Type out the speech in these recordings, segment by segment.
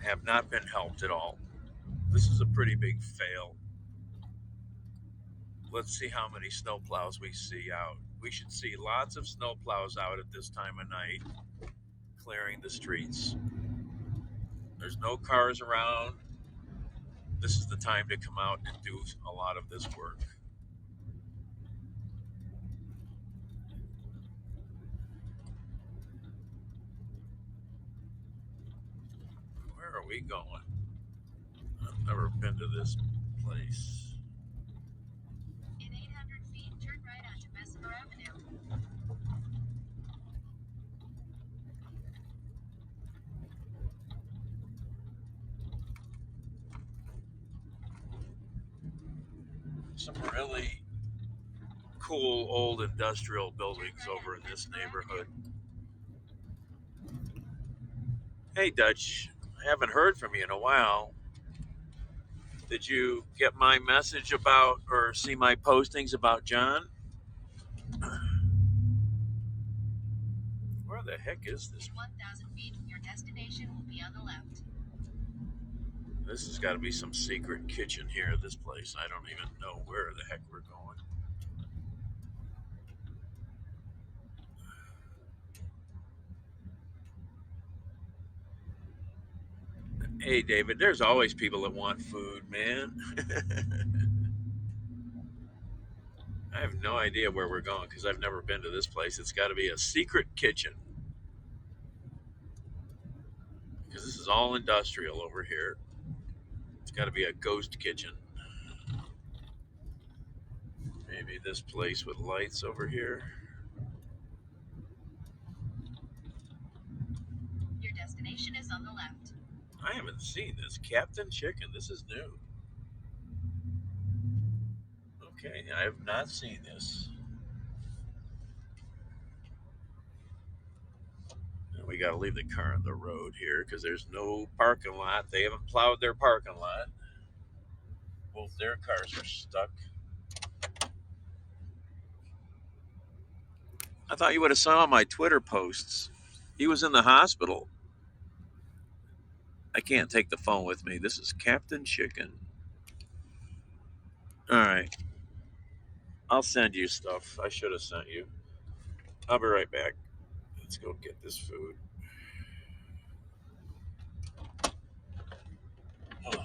have not been helped at all. This is a pretty big fail. Let's see how many snowplows we see out. We should see lots of snowplows out at this time of night, clearing the streets. There's no cars around. This is the time to come out and do a lot of this work. Where are we going? I've never been to this place. In 800 feet, turn right onto Bessemer Avenue. Some really cool old industrial buildings over in this neighborhood. Hey, Dutch, I haven't heard from you in a while. Did you get my message about or see my postings about John? Where the heck is this? In 1,000 feet, your destination will be on the left. This has got to be some secret kitchen here at this place. I don't even know where the heck we're going. Hey, David, there's always people that want food, man. I have no idea where we're going because I've never been to this place. It's got to be a secret kitchen because this is all industrial over here. It's got to be a ghost kitchen. Maybe this place with lights over here. Your destination is on the left. I haven't seen this. Captain Chicken. This is new. Okay, I have not seen this. And we got to leave the car on the road here because there's no parking lot. They haven't plowed their parking lot. Both their cars are stuck. I thought you would have saw my Twitter posts. He was in the hospital. I can't take the phone with me. This is Captain Chicken. All right. I'll send you stuff. I should have sent you. I'll be right back. Let's go get this food. Oh.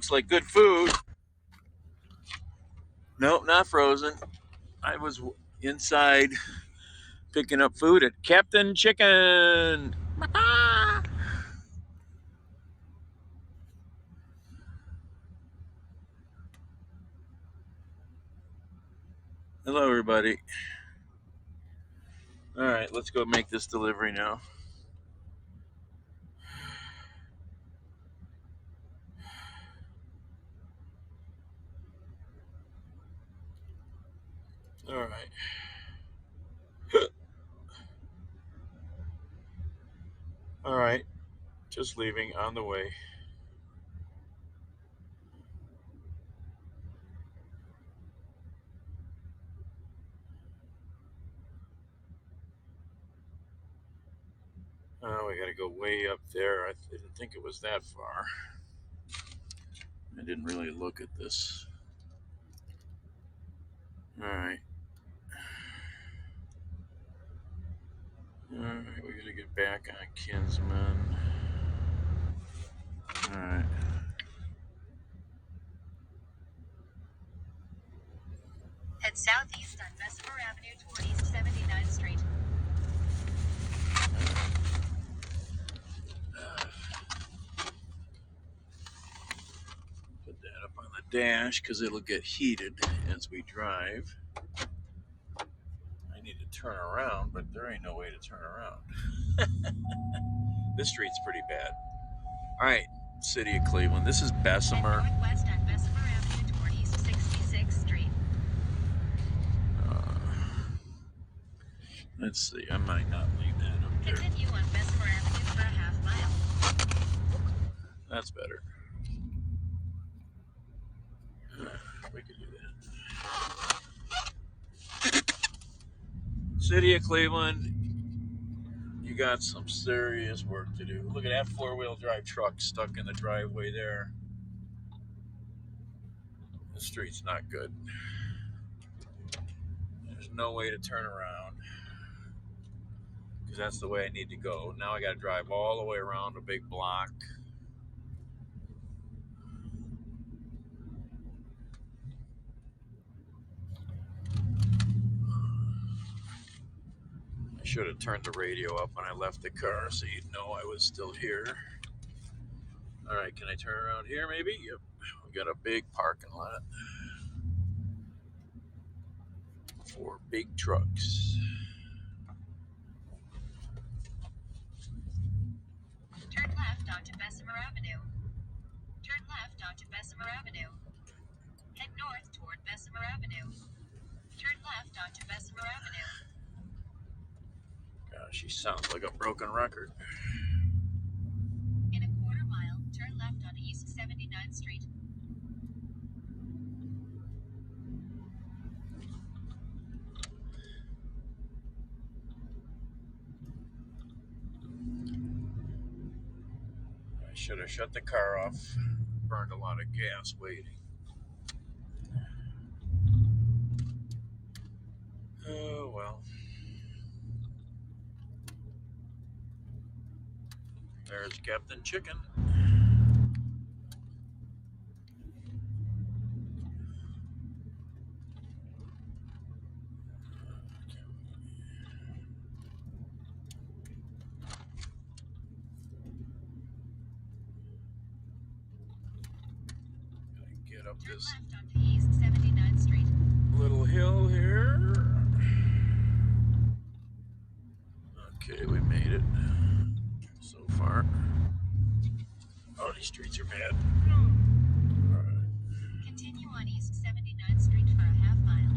Looks like good food. Nope, not frozen. I was inside picking up food at Captain Chicken. Hello, everybody. All right, let's go make this delivery now. All right. All right. Just leaving on the way. Oh, we got to go way up there. I didn't think it was that far. I didn't really look at this. All right. All right, we got to get back on Kinsman. All right. Head southeast on Bessemer Avenue toward East 79th Street. Put that up on the dash because it'll get heated as we drive. I need to turn around, but there ain't no way to turn around. This street's pretty bad. All right, City of Cleveland. This is Bessemer. Head northwest on Bessemer Avenue toward East 66th Street. Let's see. I might not leave that up there. Continue on Bessemer Avenue for a half mile. That's better. We could do that. City of Cleveland, you got some serious work to do. Look at that four-wheel drive truck stuck in the driveway there. The street's not good. There's no way to turn around because that's the way I need to go. Now I got to drive all the way around a big block. I should have turned the radio up when I left the car so you'd know I was still here. All right, can I turn around here maybe? Yep, we got a big parking lot for big trucks. Turn left onto Bessemer Avenue. Turn left onto Bessemer Avenue. Head north toward Bessemer Avenue. Turn left onto Bessemer Avenue. Gosh, she sounds like a broken record. In a quarter mile, turn left on East 79th Street. I should have shut the car off. Burned a lot of gas waiting. Oh, well. There's Captain Chicken. Get up Turn this left onto East 79th Street. little hill here. Okay, we made it so far. Oh, these streets are bad. All right. Continue on East 79th Street for a half mile.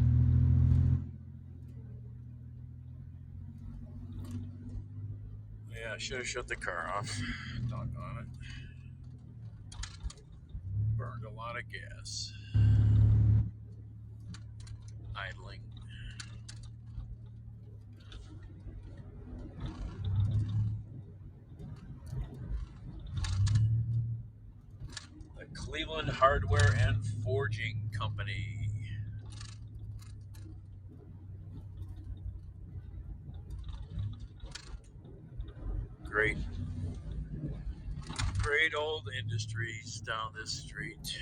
Yeah, I should have shut the car off. Doggone it. Burned a lot of gas. Idling. The Cleveland Hardware and Forging Company. Great Great old industries down this street.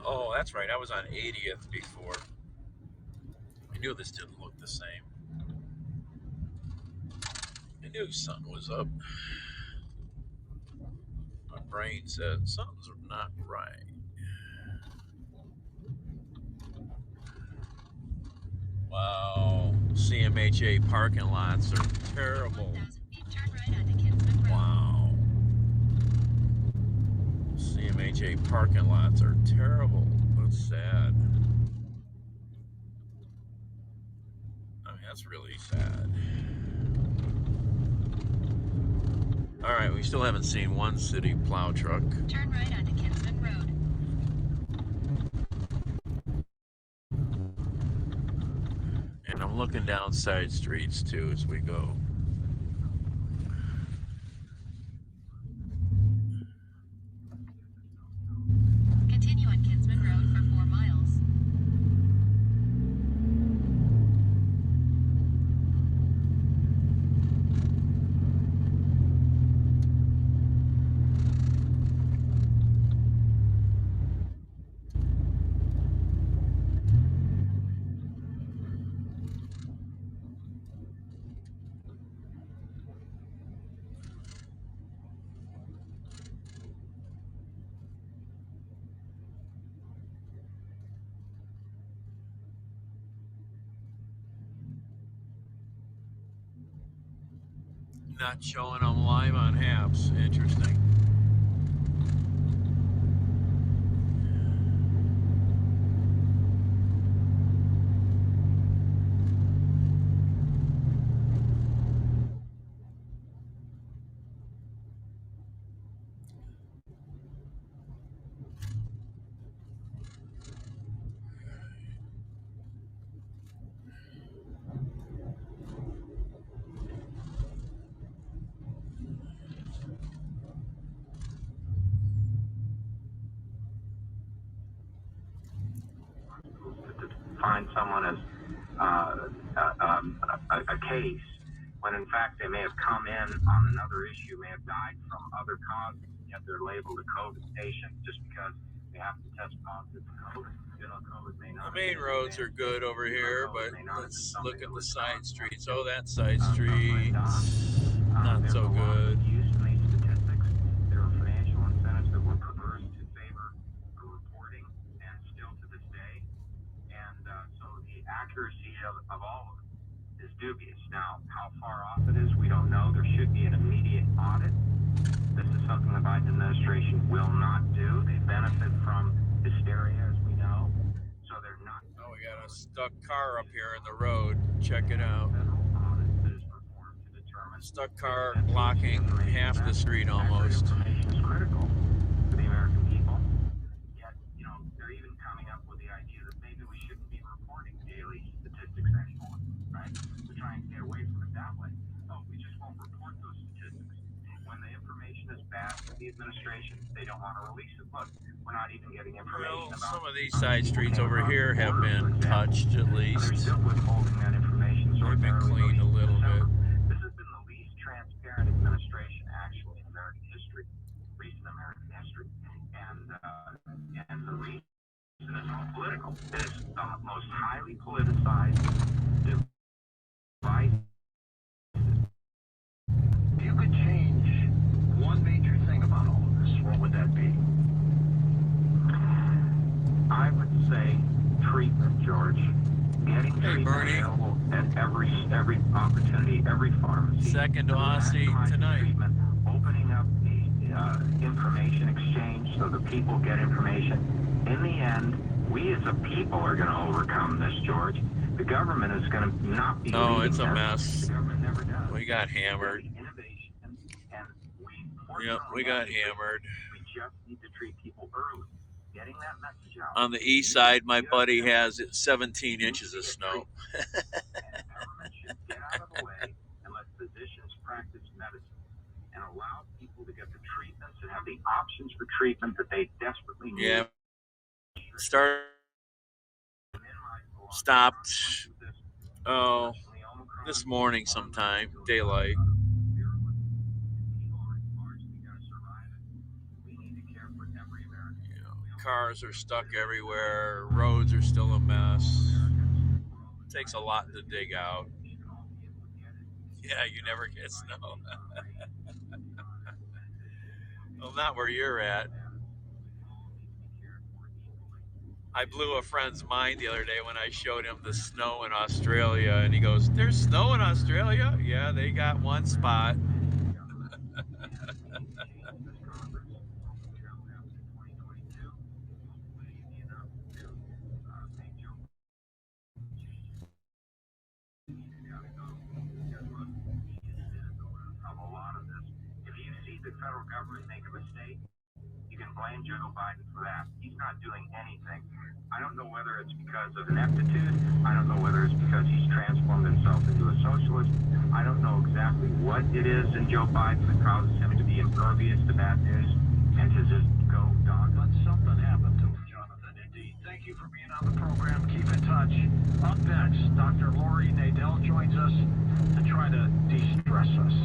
Oh, that's right. I was on 80th before. I knew this didn't look the same. I knew something was up. My brain said something's not right. Wow. CMHA parking lots are terrible. 1,000 feet, turn right onto Kinsman Road. Wow. CMHA parking lots are terrible. That's sad. I mean, that's really sad. All right, we still haven't seen one city plow truck. Turn right onto Kinsman Road. And I'm looking down side streets too as we go. Continue on Kinsman Road for 4 miles. Not showing them live on Haps. Interesting. Find someone as a case when in fact they may have come in on another issue, may have died from other causes, yet they're labeled a COVID patient just because they have to test positive for COVID. You know, COVID may not. The main roads are good over here, but let's look at the side streets. Oh, that side Street, not so good. Used in these statistics, there are financial incentives that were perverse to favor reporting, and still to this day. And so the accuracy of all of it is dubious. Now, how far off it is, we don't know. There should be an immediate audit. This is something the Biden administration will not do. They benefit from hysteria, as we know. So they're not. Oh, we got a stuck car up here in the road. Check it out. Federal audit that is performed to determine. Stuck car blocking half the street almost. Information is critical for the American people. Yet, you know, they're even coming up with the idea that maybe we shouldn't be reporting daily statistics anymore, right? To try and get away from it that way. Oh, we just won't report those statistics. When the information is bad for the administration, they don't want to release it. Look, we're not even getting information Well, about some of these side streets over here have been touched at They're least. still withholding that information. So They've been cleaned a little bit. This has been the least transparent administration, actually, in American history, recent American history. And the reason is all political. It is the most highly politicized device. If you could change one major thing about all of this, what would that be? I would say treatment, George. Getting treatment Bernie. available at every opportunity, every pharmacy. Second to Aussie tonight. Treatment, opening up the information exchange so the people get information. In the end, we as a people are going to overcome this, George. The government is going to not be. Oh, it's a leading mess. The government never does. We got hammered. Innovation, and Yep, we got hammered. We just need to treat people early. Getting that message out. On the east side, my buddy has 17 inches of snow. And government should get out of the way and let physicians practice medicine and allow people to get the treatments and have the options for treatment that they desperately need. Yeah, stopped, oh, this morning sometime, daylight. Cars are stuck everywhere. Roads are still a mess. It takes a lot to dig out. Yeah, you never get snow. Well, not where you're at. I blew a friend's mind the other day when I showed him the snow in Australia, and he goes, "There's snow in Australia?" Yeah, they got one spot. If you see the federal government make a mistake, you can blame Joe Biden for that. He's not doing anything. I don't know whether it's because of ineptitude. I don't know whether it's because he's transformed himself into a socialist. I don't know exactly what it is in Joe Biden that causes him to be impervious to bad news and to just go dog. But something happened to him, Jonathan. Indeed. Thank you for being on the program. Keep in touch. Up next, Dr. Lori Nadell joins us to try to de-stress us.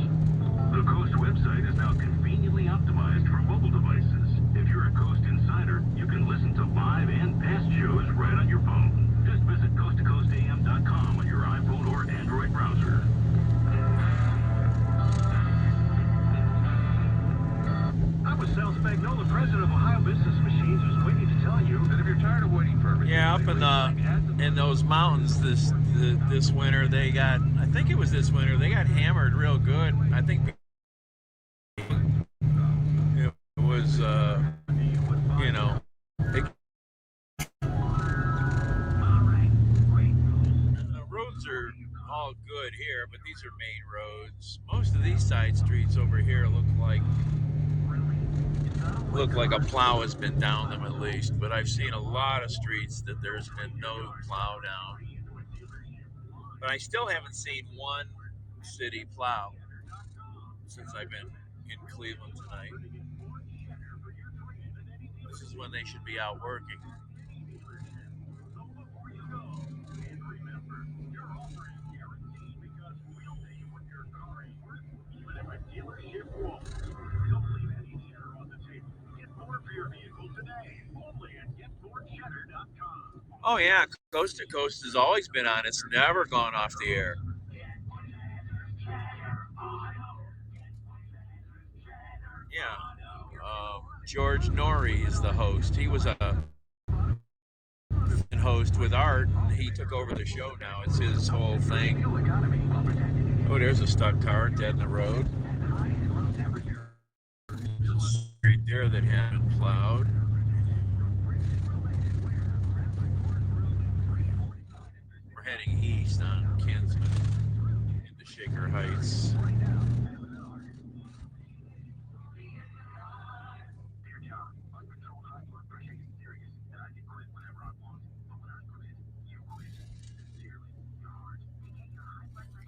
The Coast website is now conveniently optimized for mobile devices. If you're a Coast insider, you can listen to live and past shows right on your phone. Just visit coasttocoastam.com on your iPhone or Android browser. I'm with Sal Spagnola, president of Ohio Business Machines, who's waiting to tell you that if you're tired of waiting for everything... Yeah, up in those mountains this winter, they got, I think it was this winter, they got hammered real good. I think it was, you know, the roads are all good here, but these are main roads. Most of these side streets over here look like a plow has been down them at least, but I've seen a lot of streets that there's been no plow down. But I still haven't seen one city plow since I've been in Cleveland tonight. This is when they should be out working. Oh yeah, Coast to Coast has always been on. It's never gone off the air. Yeah, George Norrie is the host. He was a host with Art. He took over the show now. It's his whole thing. Oh, there's a stuck car dead in the road. There's a street there that hadn't been plowed. We're heading east on Kinsman into Shaker Heights.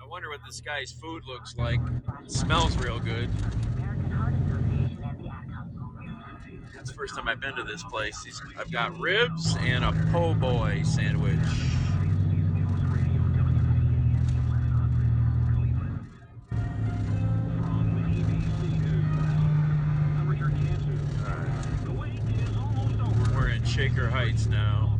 I wonder what this guy's food looks like. It smells real good. That's the first time I've been to this place. I've got ribs and a po' boy sandwich. We're in Shaker Heights now.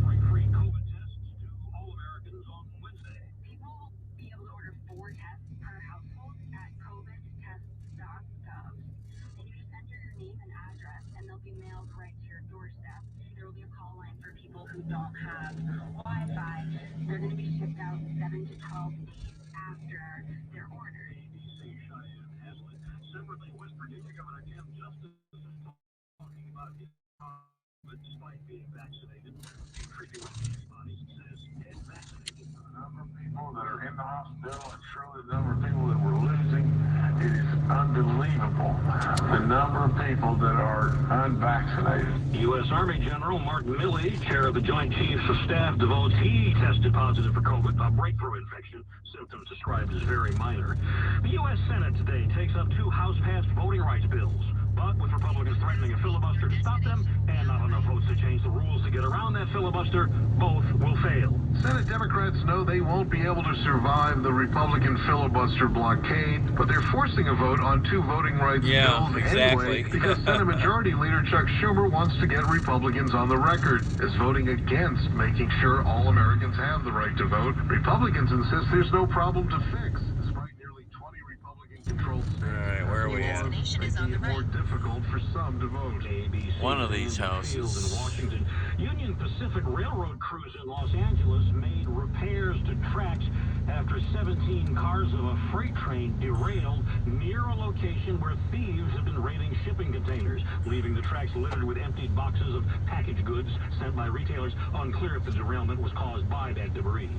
Don't have Wi-Fi, they're going to be shipped out 7 to 12 days after they're ordered. Separately, West Virginia Governor Tim Justice is talking about his despite being vaccinated. Treating antibodies says he's vaccinated. The number of people that are in the hospital and surely the number of people that we're losing, it is unbelievable. The number of people that are unvaccinated. U.S. Army General Mark Milley, chair of the Joint Chiefs of Staff, divulged he tested positive for COVID, a breakthrough infection. Symptoms described as very minor. The U.S. Senate today takes up 2 House-passed voting rights bills. But with Republicans threatening a filibuster to stop them and not enough votes to change the rules to get around that filibuster, both will fail. Senate Democrats know they won't be able to survive the Republican filibuster blockade, but they're forcing a vote on two voting rights bills exactly. anyway because Senate Majority Leader Chuck Schumer wants to get Republicans on the record as voting against making sure all Americans have the right to vote. Republicans insist there's no problem to fix, despite nearly 20 Republican-controlled states. All right, where are we at? Making it more difficult for some to vote. ABC One of these houses. in Washington. Union Pacific Railroad crews in Los Angeles made repairs to tracks after 17 cars of a freight train derailed near a location where thieves have been raiding shipping containers, leaving the tracks littered with emptied boxes of packaged goods sent by retailers. Unclear if the derailment was caused by that debris.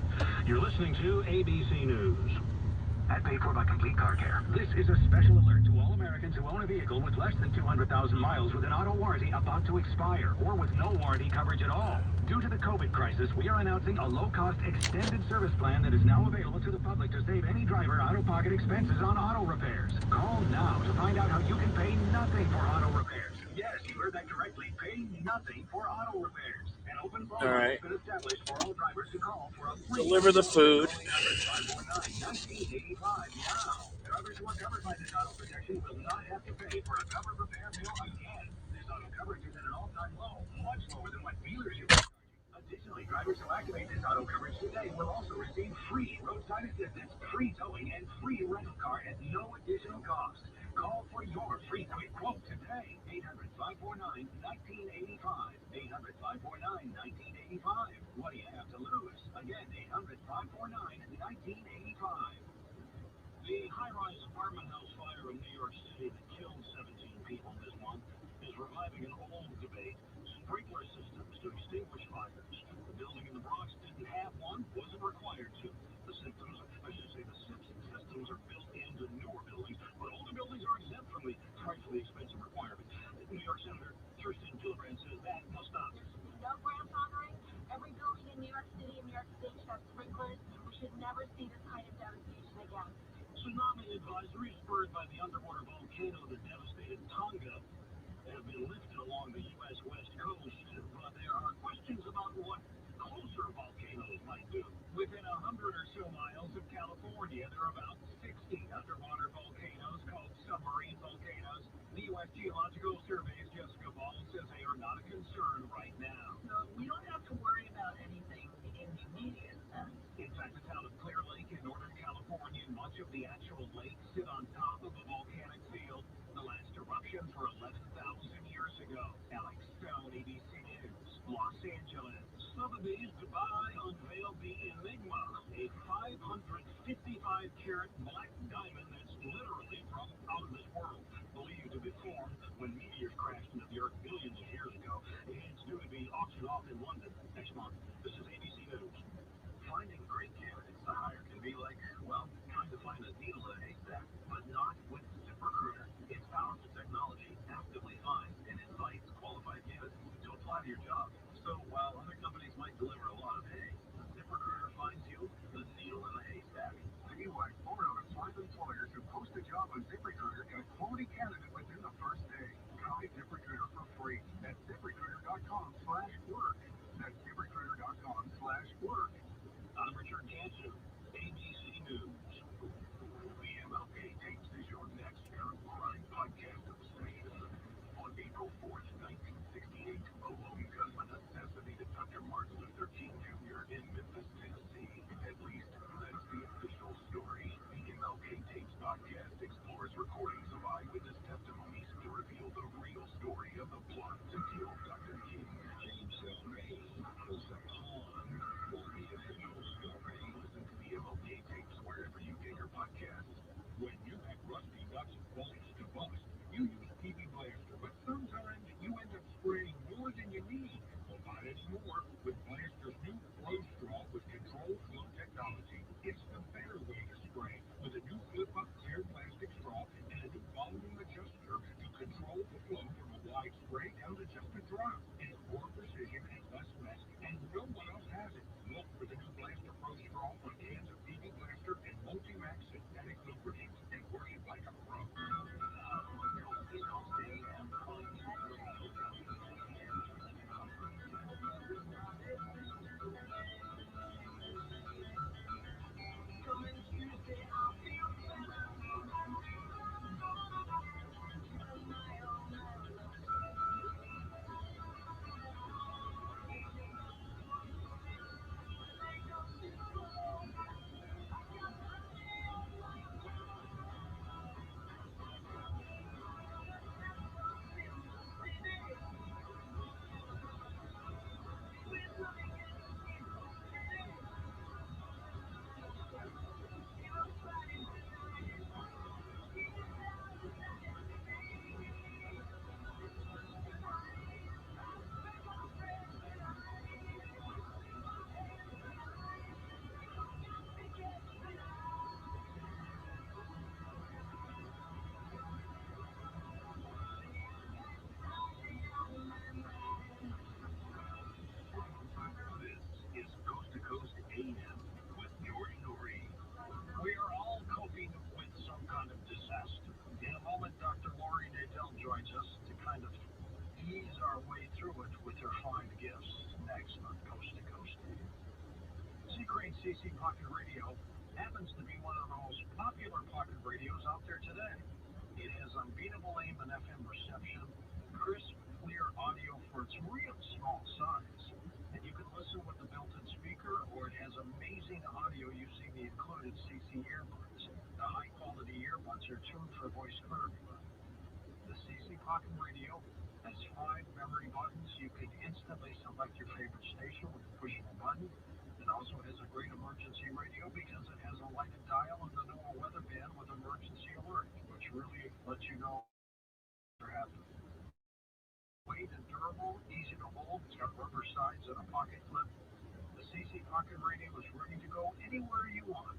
You're listening to ABC News. And paid for by Complete Car Care. This is a special alert to all Americans who own a vehicle with less than 200,000 miles with an auto warranty about to expire or with no warranty coverage at all. Due to the COVID crisis, we are announcing a low-cost extended service plan that is now available to the public to save any driver out-of-pocket expenses on auto repairs. Call now to find out how you can pay nothing for auto repairs. Yes, you heard that correctly. Pay nothing for auto repairs. An open phone All right. has been established for all drivers to call for a free Deliver the food. 1985 now. Drivers who are covered by this auto protection will not have to pay for a covered repair bill again. This auto coverage is at an all-time low, much lower than what dealerships are charging. Additionally, drivers who activate this auto coverage today will also receive free roadside assistance, free towing, and free rental car at no additional cost. Call for your free quick quote today. 800-549-1985. 800-549-1985. What do you have to lose? Again, 800-549-1985. The high-rise apartment house fire in New York City that killed 17 people this month is reviving an old debate: sprinkler systems to extinguish fires. The building in the Bronx didn't have one, wasn't required to. The systems are built into newer buildings, but older buildings are exempt from the frightfully expensive requirement. New York Senator Kirsten Gillibrand says that must stop. No grandfathering. Every building in New York City and New York State should have sprinklers. We should never see this kind of devastation again. Tsunami advisories spurred by the underwater volcano that devastated Tonga have been lifted along the U.S. West Coast, but there are questions about what closer volcanoes might do. Within 100 or so miles of California, there are about 60 underwater volcanoes called submarine volcanoes. The U.S. Geological Survey's Jessica Ball says they are not a concern right now. So we don't have to worry about anything in the immediate sense. In fact, the town of Clear Lake in Northern California and much of the actual lake sit on top of a volcanic field. The last eruptions were 11,000 years ago. Alex Stone, ABC News, Los Angeles. Sotheby's Dubai unveiled the Enigma, a 555-carat black diamond that's literally from out of this world, believed to be formed when meteors crashed into the Earth billions of years ago. It's due to be auctioned off in London next month. This is ABC News. Finding great candidates to hire can be like, well, trying to find a needle in a haystack, but not with ZipRecruiter. Its powerful technology actively finds and invites qualified candidates to apply to your job. So while other companies might deliver a lot of hay, ZipRecruiter finds you the needle in the haystack. You like 4 out of 5 employers who post a job on ZipRecruiter get a quality candidate within the first day. Try ZipRecruiter for free at ZipRecruiter.com/work. That's ZipRecruiter.com/work. I'm Richard Gansu, ABC News. The MLK Tapes is your next true crime podcast obsession. On April 4th, 1968, a lone gunman assassinated Dr. Martin Luther King Jr. in Memphis, Tennessee. At least, that's the official story. The MLK Tapes podcast explores recordings of eyewitness testimonies to reveal the real story of the plot to kill Dr. King. James L. Ray was a pawn for the official story. Listen to the MLK Tapes wherever you get your podcasts. When you have rusty nuts and bolts to bust, you use TV Blaster, but sometimes you end up spraying more than you need. Well, not anymore with Blaster's new Flow Straw with control flow technology. It's the better way to spray with a new flip-up clear plastic straw and a new volume adjuster to control the flow from a wide spray down to just a drop. It's more precision and less mess, and no one else has it. Look for the new Blaster Pro Straw on cans of TV Blaster and Multi-Max synthetic lubricants and worship like a pro. our way through it with her 5 gifts next on Coast to Coast. C-Crane CC Pocket Radio happens to be one of the most popular pocket radios out there today. It has unbeatable AM and FM reception, crisp, clear audio for its real small size, and you can listen with the built-in speaker, or it has amazing audio using the included CC earbuds. The high-quality earbuds are tuned for voice clarity. The CC Pocket Radio has 5 memory buttons. You can instantly select your favorite station with the push of a button. It also has a great emergency radio because it has a lighted dial and the NOAA weather band with emergency alert, which really lets you know what's happening. Weight and durable, easy to hold. It's got rubber sides and a pocket clip. The CC Pocket Radio is ready to go anywhere you want.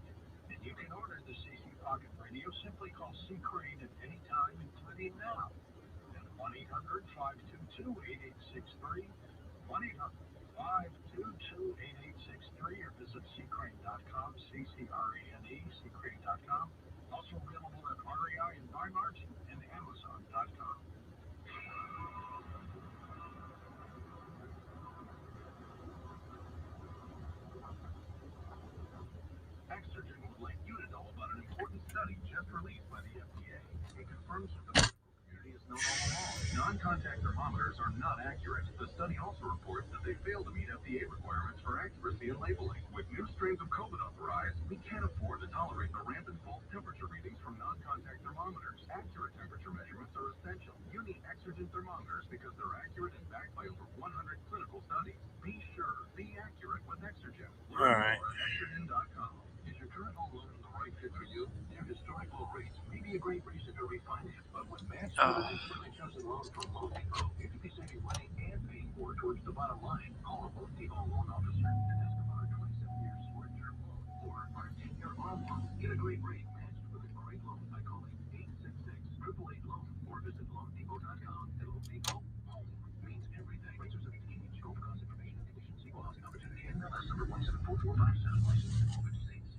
And you can order the CC Pocket Radio. Simply call C-Crane at any time, including now. At 1-800-522-8863, 1-800-522-8863, or visit ccrane.com, C-C-R-A-N-E, ccrane.com. Also available at REI and Walmart and Amazon.com. Exergen would like you to know about an important study just released by the FDA. It confirms what the medical community has known all along. Non-contact thermometers are not accurate. The study also reports that they fail to meet FDA requirements for accuracy and labeling. With new strains of COVID on the rise, we can't afford to tolerate the rampant false temperature readings from non-contact thermometers. Accurate temperature measurements are essential. You need Exergen thermometers because they're accurate and backed by over 100 clinical studies. Be sure, be accurate with Exergen. Learn more at Exergen.com. Is your current home loan the right fit for you? Their historic low rates may be a great reason to refinance, but with matched the chosen loan from Loan Depot, you could be saving money and paying more towards the bottom line. Call a Loan Depot loan officer and ask about our 27-year short-term loan or our 10-year arm loan. Get a great rate matched with a great loan by calling 866-888-LOAN or visit LoanDepot.com. At Loan Depot, home means everything. Rates are subject to change. Scope, cost, information, and conditions. Equal housing opportunity. NMLS number 174457. Licensed in all 50 states.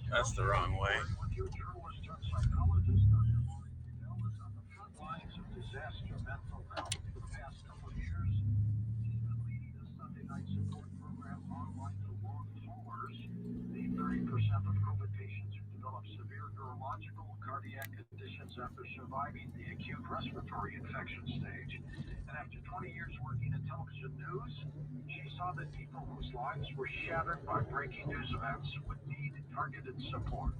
That's the wrong way. Journalist turned psychologist Dr. Lori Fidel is on the front lines of disaster mental health for the past couple of years. She's been leading a Sunday night support program online to long haulers. The 30% of COVID patients who develop severe neurological cardiac conditions after surviving the acute respiratory infection stage. And after 20 years working in television news, she saw that people whose lives were shattered by breaking news events would need targeted support.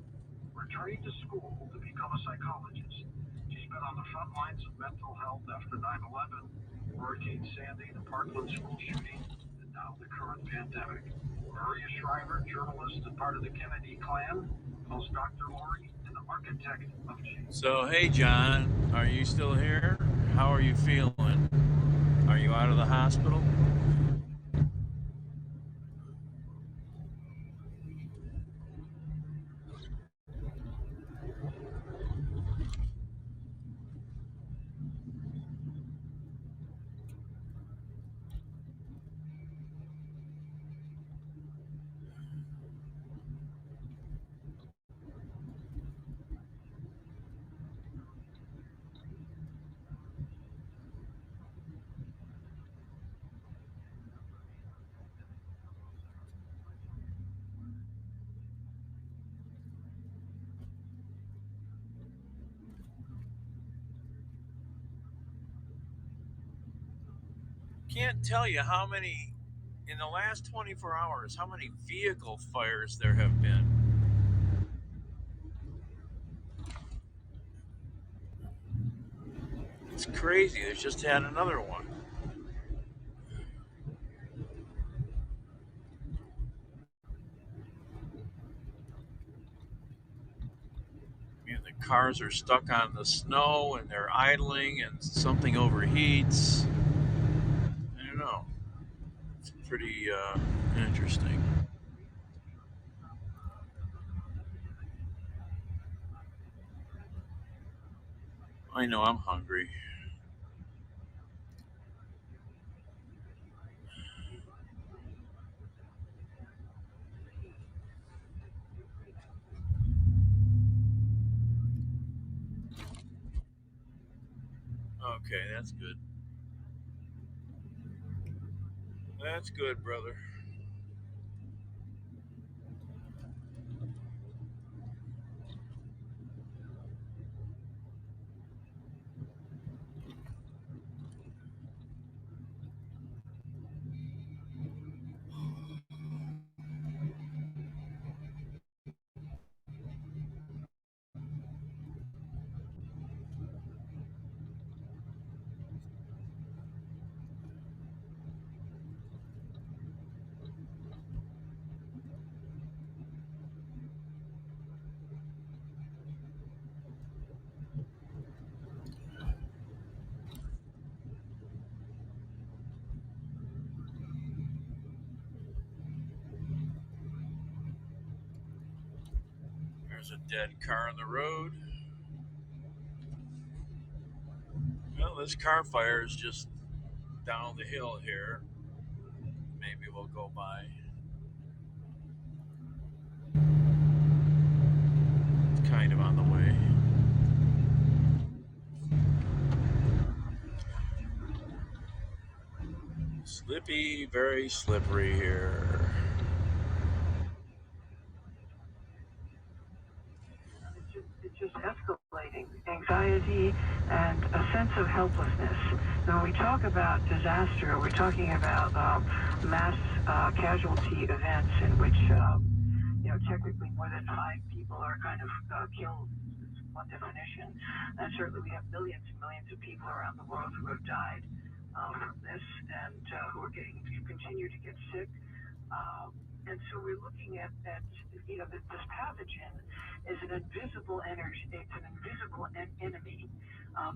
Returning to school to become a psychologist, she's been on the front lines of mental health after 9/11, Hurricane Sandy, the Parkland school shooting, and now the current pandemic. Maria Shriver, journalist and part of the Kennedy clan, calls Dr. Lori an architect of change. So, hey, John, are you still here? How are you feeling? Are you out of the hospital? Can't tell you how many, in the last 24 hours, how many vehicle fires there have been. It's crazy. They just had another one. The cars are stuck on the snow and they're idling and something overheats. I don't know. It's pretty interesting. I know I'm hungry. Okay, that's good. That's good, brother. There's a dead car on the road. Well, this car fire is just down the hill here. Maybe we'll go by. It's kind of on the way. Slippy, very slippery here. It's just escalating. Anxiety and a sense of helplessness. When we talk about disaster, we're talking about mass casualty events in which, technically more than 5 people are kind of killed. It's one definition. And certainly we have millions and millions of people around the world who have died from this and who are who continue to get sick. And so we're looking at this pathogen is an invisible energy. It's an invisible enemy.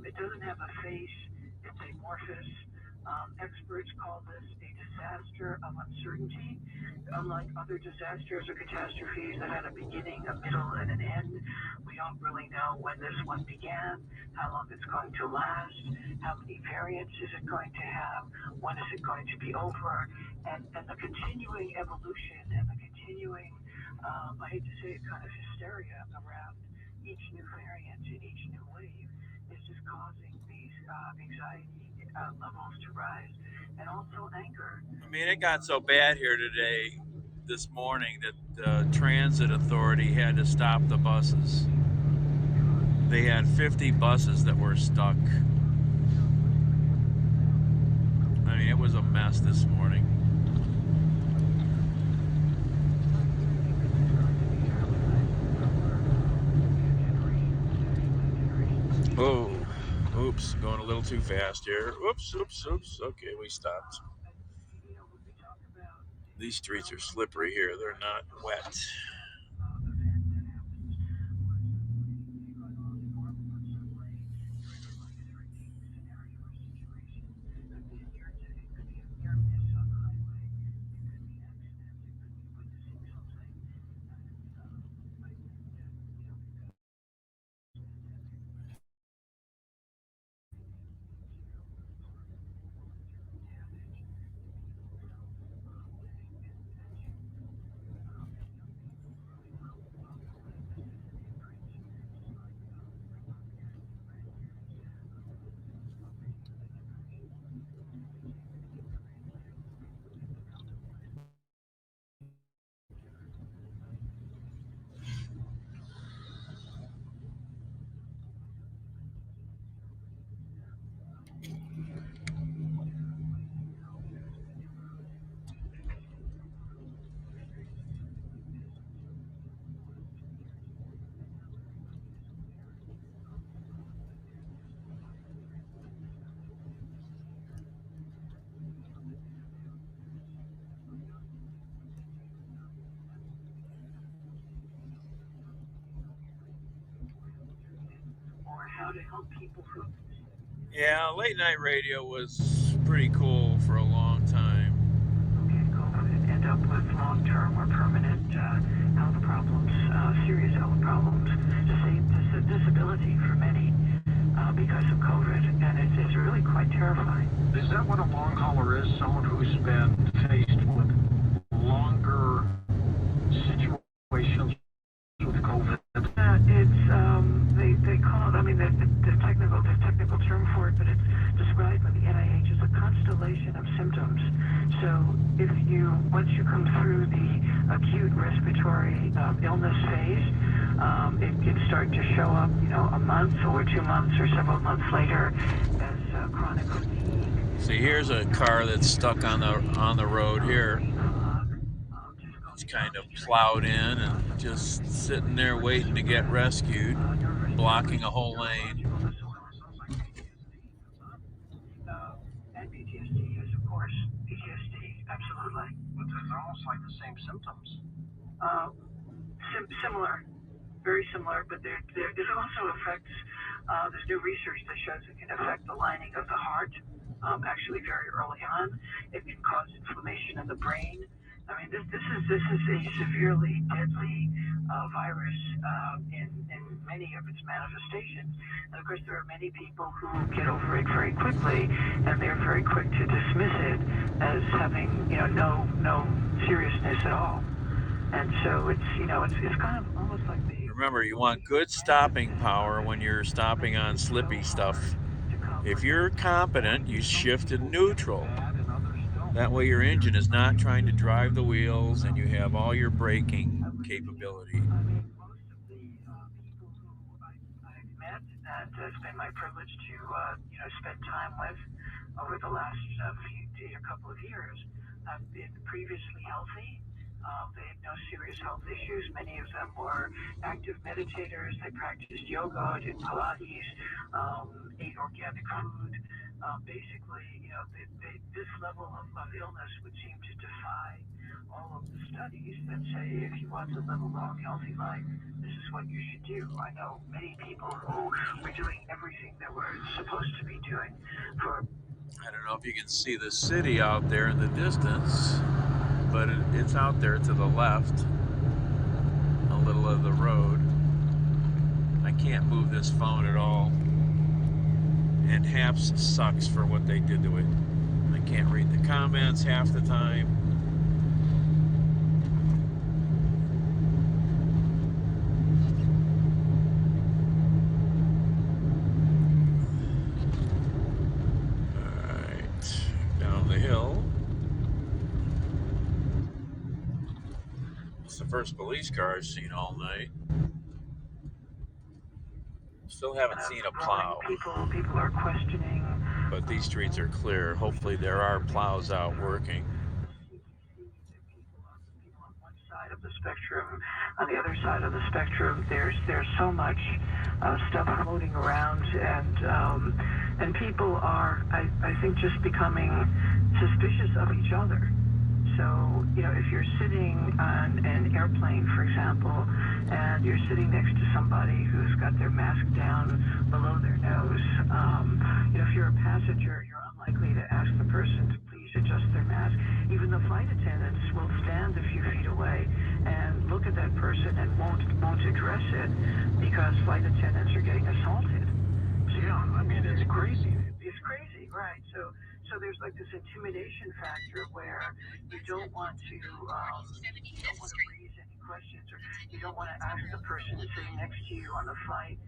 It doesn't have a face. It's amorphous. Experts call this a disaster of uncertainty. Unlike other disasters or catastrophes that had a beginning, a middle, and an end, we don't really know when this one began, how long it's going to last, how many variants is it going to have, when is it going to be over, and the continuing evolution and the continuing, I hate to say it, kind of hysteria around each new variant and each new wave is just causing these anxiety levels to rise, and also anger. I mean, it got so bad here today, this morning, that the transit authority had to stop the buses. They had 50 buses that were stuck. I mean, it was a mess this morning. Oh, oops, going a little too fast here. Oops. Okay, we stopped. These streets are slippery here. They're not wet. Or how to help people who. Yeah, late night radio was pretty cool for a long time. Get COVID, end up with long-term or permanent health problems, serious health problems, disability for many because of COVID, and it's really quite terrifying. Is that what a long hauler is? Someone who's been faced with longer situations with COVID? It's they call it. I mean, the technical term for it, but it's you come through the acute respiratory illness phase, it can start to show up, a month or 2 months or several months later as chronic fatigue. See, here's a car that's stuck on the road here. It's kind of plowed in and just sitting there waiting to get rescued, blocking a whole lane. And PTSD is, of course, PTSD, absolutely. But they're almost like the same symptoms. Similar, very similar, but it also affects, there's new research that shows it can affect the lining of the heart, actually very early on. It can cause inflammation in the brain. I mean, this is a severely deadly virus in many of its manifestations. And of course, there are many people who get over it very quickly, and they're very quick to dismiss it as having, no seriousness at all. And so it's kind of almost like the. Remember, you want good stopping power when you're stopping on slippy stuff. If you're competent, you shift to neutral. That way your engine is not trying to drive the wheels and you have all your braking capability. I mean, most of the people who I've met, and it's been my privilege to spend time with over the last couple of years, have been previously healthy. They had no serious health issues. Many of them were active meditators. They practiced yoga, did Pilates, ate organic food. Basically, this level of illness would seem to defy all of the studies that say if you want to live a long, healthy life, this is what you should do. I know many people who were doing everything that we're supposed to be doing for. I don't know if you can see the city out there in the distance, but it's out there to the left, a little of the road. I can't move this phone at all. And HAPS sucks for what they did to it. I can't read the comments half the time. Alright, down the hill. It's the first police car I've seen all night. Still haven't seen a plow. People are questioning. But these streets are clear. Hopefully there are plows out working. People on one side of the spectrum, on the other side of the spectrum, there's so much stuff floating around, and people are, I think, just becoming suspicious of each other. So, if you're sitting on an airplane, for example, and you're sitting next to somebody who's got their mask down below their nose, if you're a passenger, you're unlikely to ask the person to please adjust their mask. Even the flight attendants will stand a few feet away and look at that person and won't address it because flight attendants are getting assaulted. So, Yeah, I mean, it's crazy. It's crazy, right? So there's like this intimidation factor where you don't want to raise any questions, or you don't want to ask the person sitting next to you on the flight,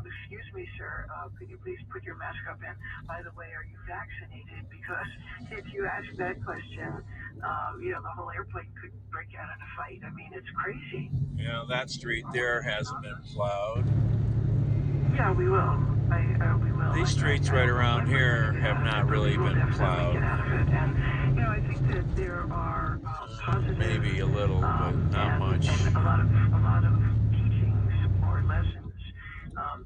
excuse me, sir, could you please put your mask up? And by the way, are you vaccinated? Because if you ask that question, the whole airplane could break out in a fight. I mean, it's crazy. Yeah, that street there hasn't been plowed. Yeah, we will. We will. These streets right around here have not really been plowed. Get out of it. And I think that there are positive, maybe a little, but not much. And a lot of teachings or lessons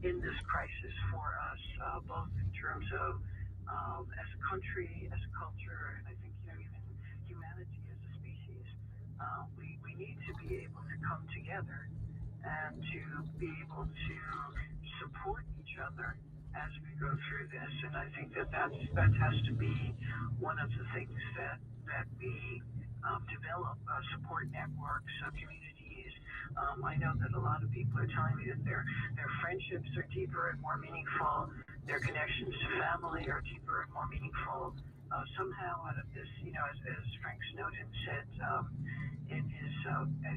in this crisis for us, both in terms of as a country, as a culture, and I think even humanity as a species. We need to be able to come together and to be able to support each other as we go through this. And I think that has to be one of the things that we develop, support networks, communities. I know that a lot of people are telling me that their friendships are deeper and more meaningful. Their connections to family are deeper and more meaningful. Somehow out of this, as Frank Snowden said in his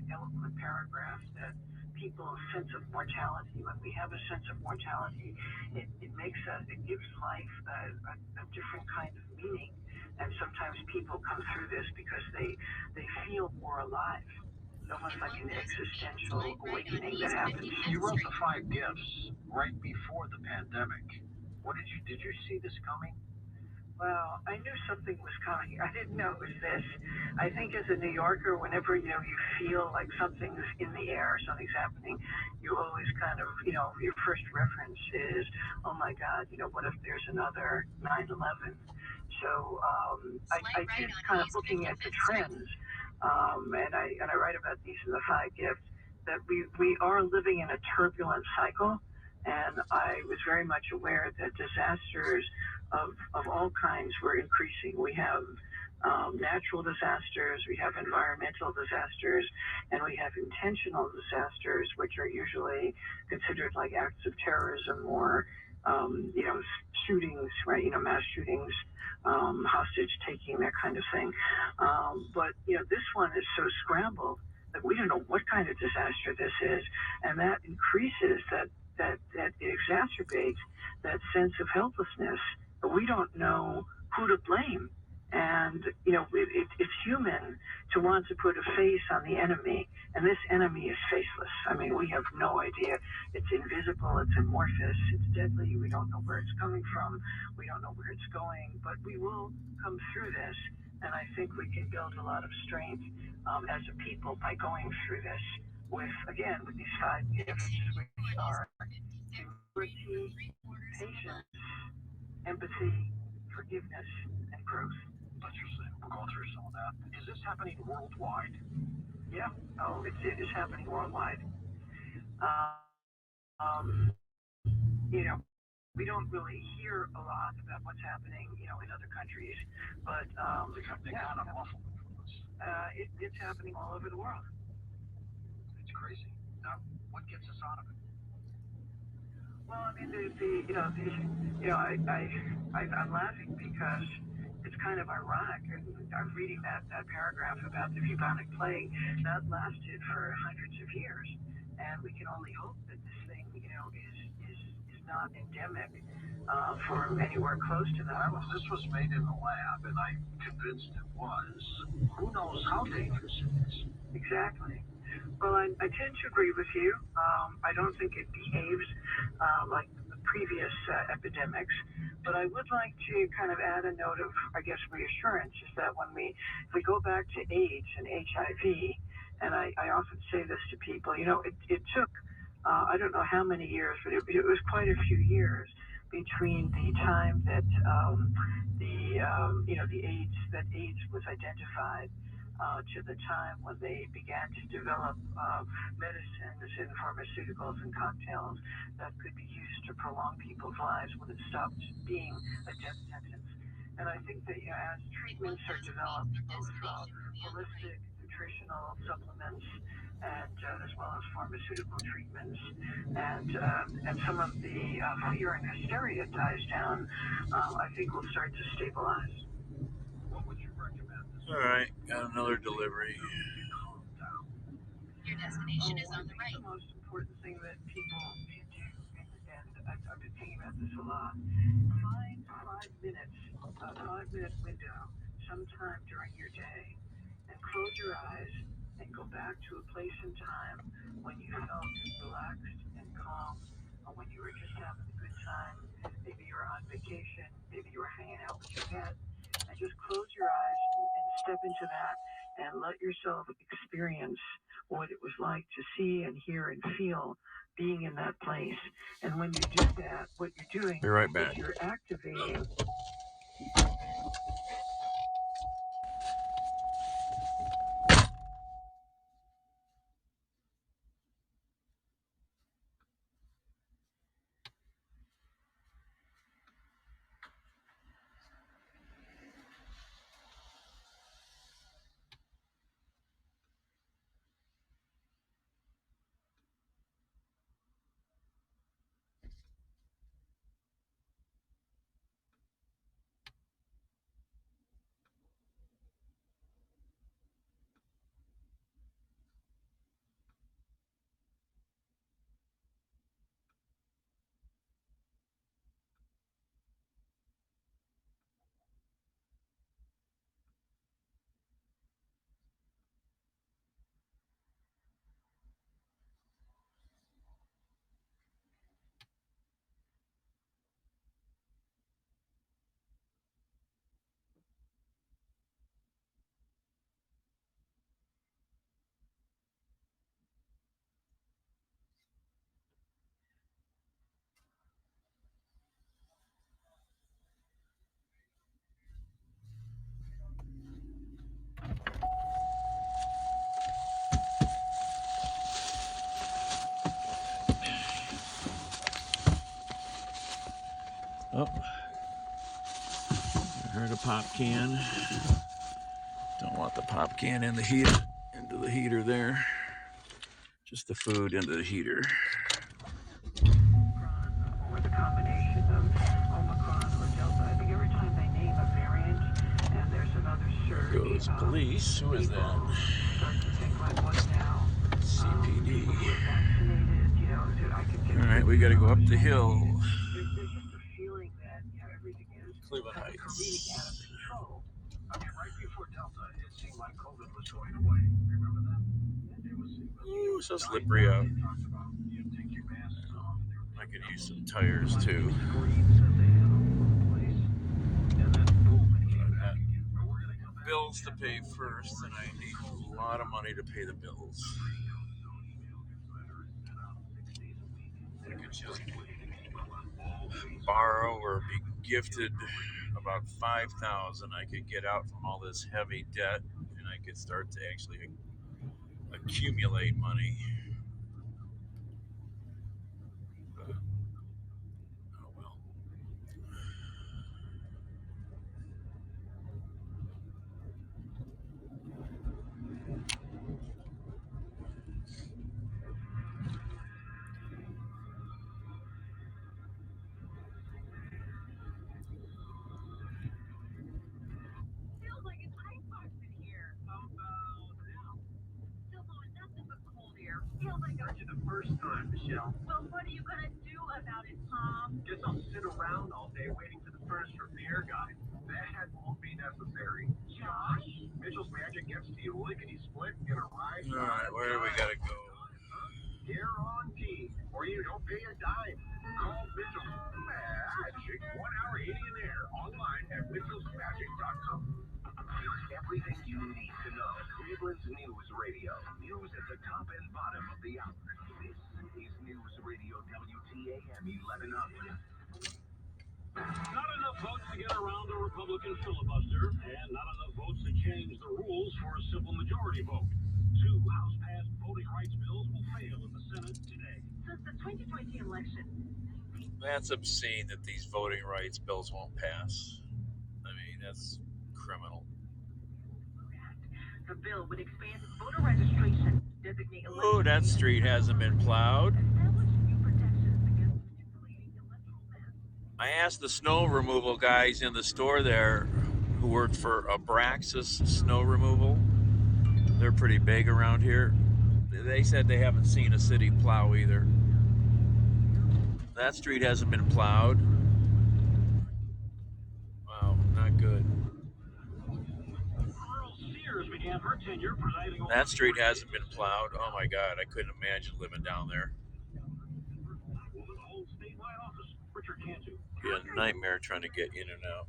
eloquent paragraph, that people's sense of mortality, when we have a sense of mortality, it gives life a different kind of meaning And sometimes people come through this because they feel more alive. It's almost like an existential awakening that happens. You wrote the five gifts right before the pandemic. Did you see this coming? Well, I knew something was coming. I didn't know it was this. I think as a New Yorker, whenever you feel like something's in the air, something's happening, you always kind of your first reference is, oh my God, what if there's another 9/11? So I did kind of looking at the trends, and I write about these in the five gifts that we are living in a turbulent cycle, and I was very much aware that disasters of all kinds were increasing. We have natural disasters, we have environmental disasters, and we have intentional disasters, which are usually considered like acts of terrorism or, shootings, right? Mass shootings, hostage taking, that kind of thing. But this one is so scrambled that we don't know what kind of disaster this is, and that increases that exacerbates that sense of helplessness. But we don't know who to blame. And, it's human to want to put a face on the enemy. And this enemy is faceless. I mean, we have no idea. It's invisible. It's amorphous. It's deadly. We don't know where it's coming from. We don't know where it's going. But we will come through this. And I think we can build a lot of strength as a people by going through this with these five gifts, which are humility, patience, empathy, forgiveness, and growth. Interesting. We're going through some of that. Is this happening worldwide? Yeah. Oh, it is happening worldwide. Um, you know, we don't really hear a lot about what's happening, in other countries, but They kind of muffled it from us. it's happening all over the world. It's crazy. Now, what gets us out of it? Well, I mean, I'm laughing because it's kind of ironic. I'm reading that paragraph about the bubonic plague that lasted for hundreds of years, and we can only hope that this thing, is not endemic for anywhere close to that. Well, this was made in the lab, and I'm convinced it was. Who knows how dangerous it is? Exactly. Well, I tend to agree with you. I don't think it behaves like the previous epidemics, but I would like to kind of add a note of, I guess, reassurance is that if we go back to AIDS and HIV, and I often say this to people, it took, I don't know how many years, but it was quite a few years between the time that AIDS was identified to the time when they began to develop medicines and pharmaceuticals and cocktails that could be used to prolong people's lives when it stopped being a death sentence. And I think that as treatments are developed, both holistic nutritional supplements and as well as pharmaceutical treatments, and some of the fear and hysteria dies down, I think we'll start to stabilize. What would you recommend? All right, got another delivery. Calm down. Your destination is on the I right. think the most important thing that people can do, and I've been thinking about this a lot, find 5 minutes, a 5 minute window sometime during your day, and close your eyes and go back to a place and time when you felt relaxed and calm, or when you were just having a good time. Maybe you were on vacation, maybe you were hanging out with your pet, and just close your eyes and step into that and let yourself experience what it was like to see and hear and feel being in that place. And when you do that, what you're doing Be right is back. you're activating. Oh, I heard a pop can. Don't want the pop can in the heater, into the heater there. Just the food into the heater. Or the combination of Omicron or Delta. I think every time they name a variant and there's another surge, There goes police. Who is that? Start to think like, what now? CPD. People who are vaccinated, I could get. All right, we got to go up the hill. There's just a feeling that everything is Cleveland kind of careening out of Heights. control. I mean, right before Delta, it seemed like COVID was going away. Remember that? It was Ooh, so slippery out. they talked about, take your masks off. I could use some tires too. Screens that they had all over the place. And then boom, it came I've back got again. But we're going to come back. bills to pay first, and I need a lot of money to pay the bills. I could just borrow or be gifted about $5,000. I could get out from all this heavy debt, and I could start to actually accumulate money. Oh well. Feels like it's icebox in here. How about now? Still blowing nothing but cold air. Feels like Heard you the first time, Michelle. well, what are you gonna do about it, Tom? Guess I'll sit around all day waiting for the furnace repair guy. That won't be necessary. Josh? Mitchell's magic gets to you lickety split in a ride. All right, where do we gotta go? Guaranteed, or you don't pay a dime. Call Mitchell's Magic 1 hour heating and air online at mitchellsmagic.com. Everything you need to know. Cleveland's News Radio. News at the top and bottom of the hour. This is News Radio WTAM 1100. Not enough votes to get around a Republican filibuster, and not enough votes to change the rules for a simple majority vote. 2 House-passed voting rights bills will fail in the Senate today. Since the 2020 election, That's obscene that these voting rights bills won't pass. I mean, that's criminal. the bill would expand voter registration, designate Oh, that street hasn't been plowed. establish new protections against manipulating electoral maps. I asked the snow removal guys in the store there who worked for Abraxas Snow Removal. They're pretty big around here. They said they haven't seen a city plow either. That street hasn't been plowed. Wow, not good. Earl Sears began her tenure presiding over That street hasn't been plowed. Oh my God, I couldn't imagine living down there. the whole statewide office. Richard Cantu. Be a nightmare trying to get in and out.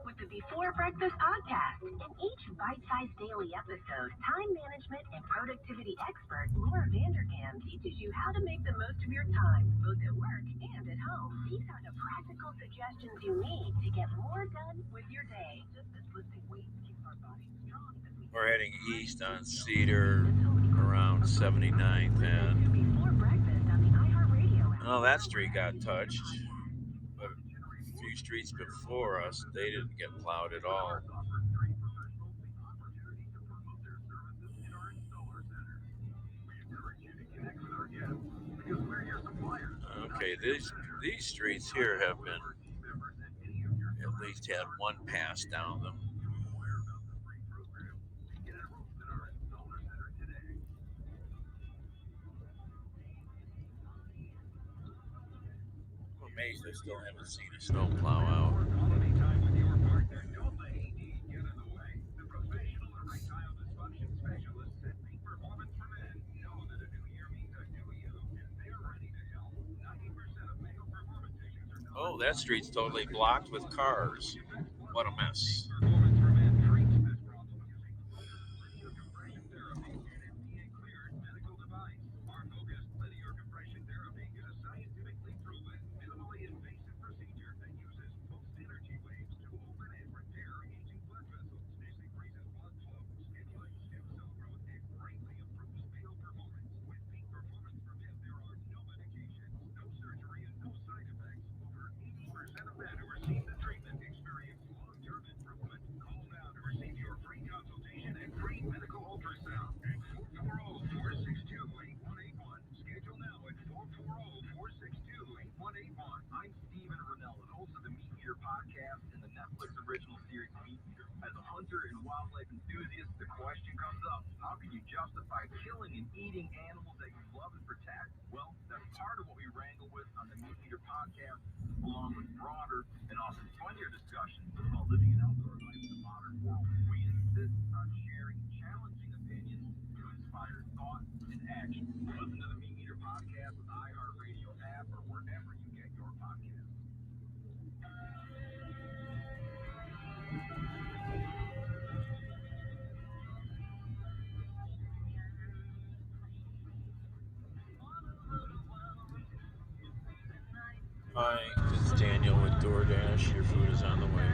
With the Before Breakfast podcast. In each bite-sized daily episode, time management and productivity expert Laura Vanderkam teaches you how to make the most of your time, both at work and at home. These are the practical suggestions you need to get more done with your day. Just as lifting weights keeps our bodies strong. We're heading east on Cedar around 79th and Before Breakfast on the iHeartRadio app. oh, that street got touched. But a few streets before us, they didn't get plowed at all. Okay, these streets here have been at least had one pass down them. I'm amazed I still haven't seen a snowplow out. Oh, that street's totally blocked with cars. What a mess. podcast and the Netflix original series Meat Eater. As a hunter and wildlife enthusiast, the question comes up, how can you justify killing and eating animals that you love and protect? Well, that's part of what we wrangle with on the Meat Eater podcast, along with broader and often funnier discussions about living an outdoor life in the modern world. We insist on sharing challenging opinions to inspire thought and action. Listen to the Meat Eater podcast with iHeartRadio app or wherever you get your podcasts. Hi, it's Daniel with DoorDash. Your food is on the way.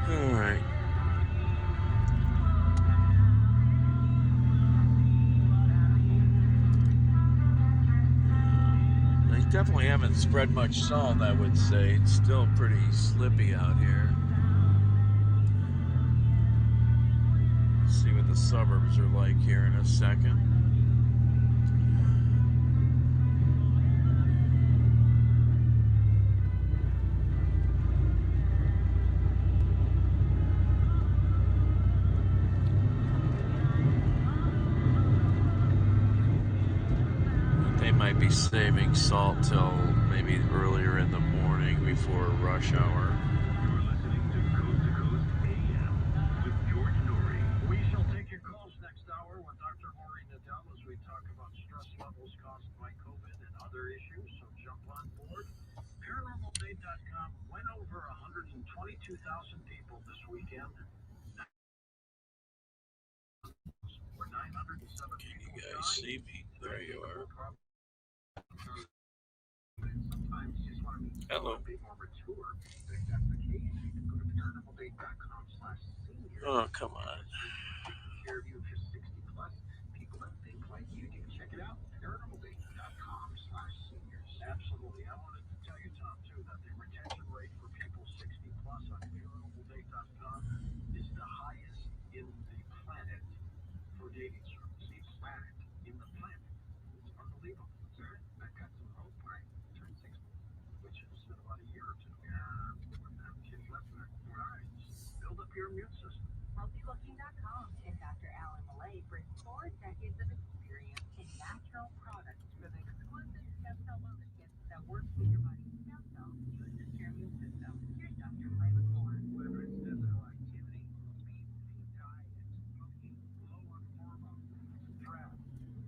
All right. They definitely haven't spread much salt, I would say. It's still pretty slippy out here. Let's see what the suburbs are like here in a second. They might be saving salt till maybe earlier in the morning before rush hour. You're listening to Coast AM with George Norrie. We shall take your calls next hour with Dr. Jorge Nadal as we talk about stress levels caused by COVID and other issues. So jump on board. ParanormalDate.com went over 122,000 people this weekend. Where 907 Can you people guys died. see me? There you are. Sometimes you just want to meet Hello. a bit more mature. If that's the case, you can go to ParanormalDate.com/seniors. Oh, come on. Taking care of you if you're 60 plus. People that think like you can check it out. ParanormalDate.com/seniors. Absolutely. I wanted to tell you, Tom, too, that the retention rate for people 60 plus on ParanormalDate.com is the highest in the planet for dating services. Planet in the planet. It's unbelievable. Sir, I got some hope. I turned 60, Which is in about a year or two. I'm kidding less than that. All right. Build up your immune system. HealthyLooking.com and Dr. Alan Millay brings 4 decades of experience in natural products for the exclusive stem cell lubricants that work with your body's stem cells to assist your immune system. Here's Dr. Millay with more. Whether it's physical activity, obesity, diet, smoking, low on hormones, stress,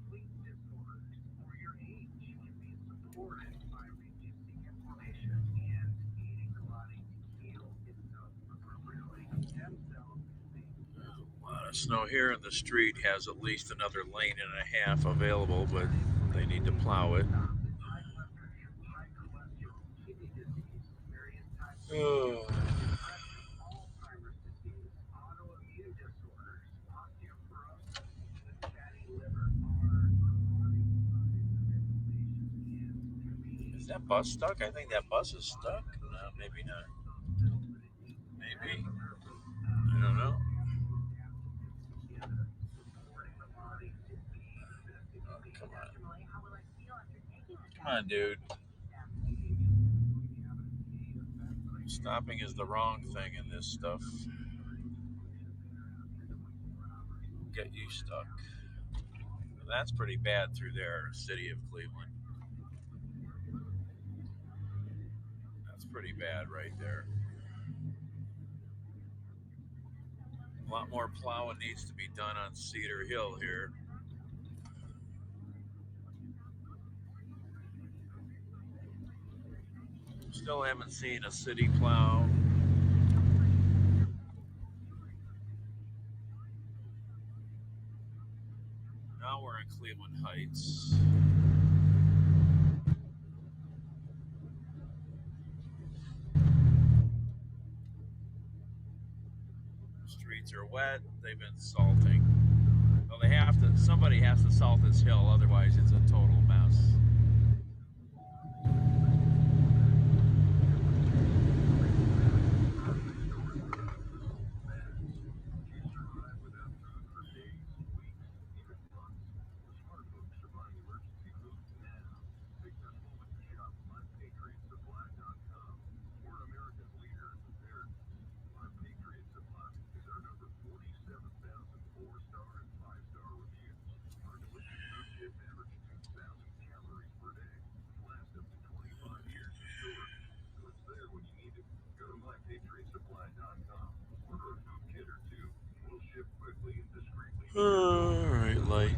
sleep disorders, or your age, you can be supported by reducing inflammation and aiding the body to heal itself appropriately. Stem cells A lot of snow here, and the street has at least another lane and a half available, but they need to plow it. high cholesterol, kidney disease, various types of depression, Alzheimer's disease, autoimmune disorders, osteoporosis, and fatty liver are chronic signs of inflammation and convenience. Is that bus stuck? I think that bus is stuck. No, maybe not. Maybe. I don't know. Oh, come on. Come on, dude. Stopping is the wrong thing in this stuff. Get you stuck. That's pretty bad through there, city of Cleveland. That's pretty bad right there. A lot more plowing needs to be done on Cedar Hill here. Still haven't seen a city plow. Now we're in Cleveland Heights. The streets are wet. They've been salting. Well, somebody has to salt this hill, otherwise it's a total All right, light.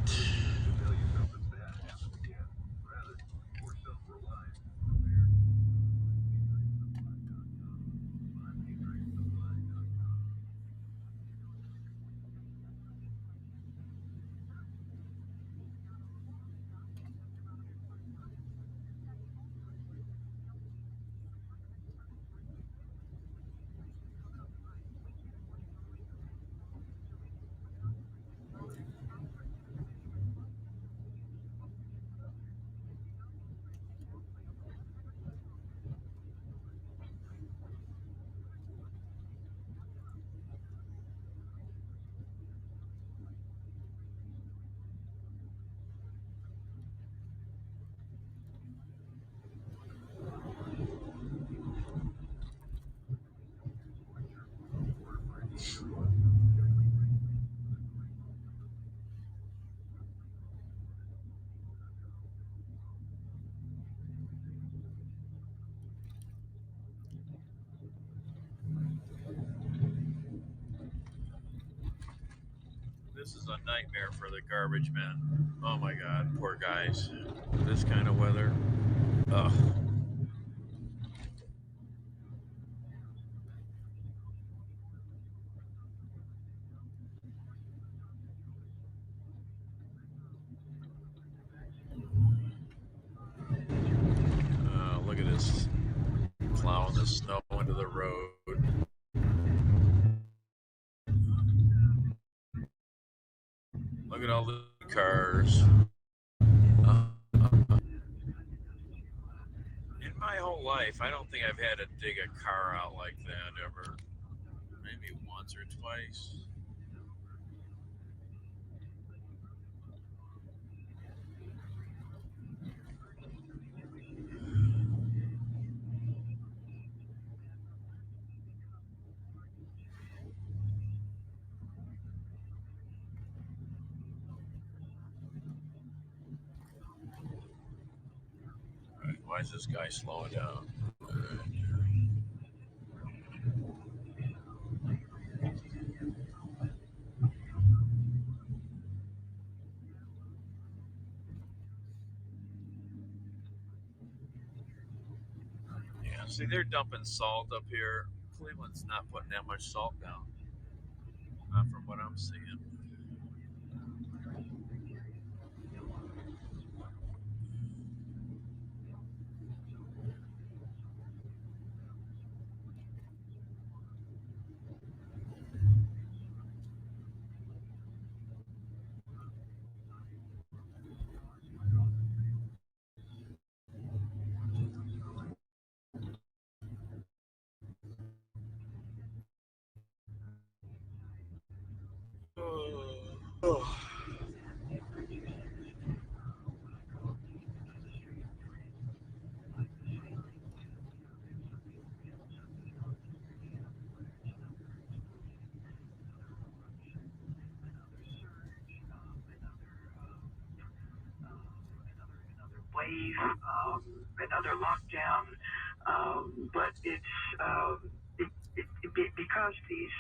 This is a nightmare for the garbage men. Oh my god, poor guys. This kind of weather. Ugh. Look at this plowing the snow into the road. Look at all the cars. In my whole life, I don't think I've had to dig a car out like that ever. Maybe once or twice. All right, why is this guy slowing down? All right. Yeah, see, they're dumping salt up here. Cleveland's not putting that much salt down, not from what I'm seeing. Oh. Wave, another lockdown, but it's because these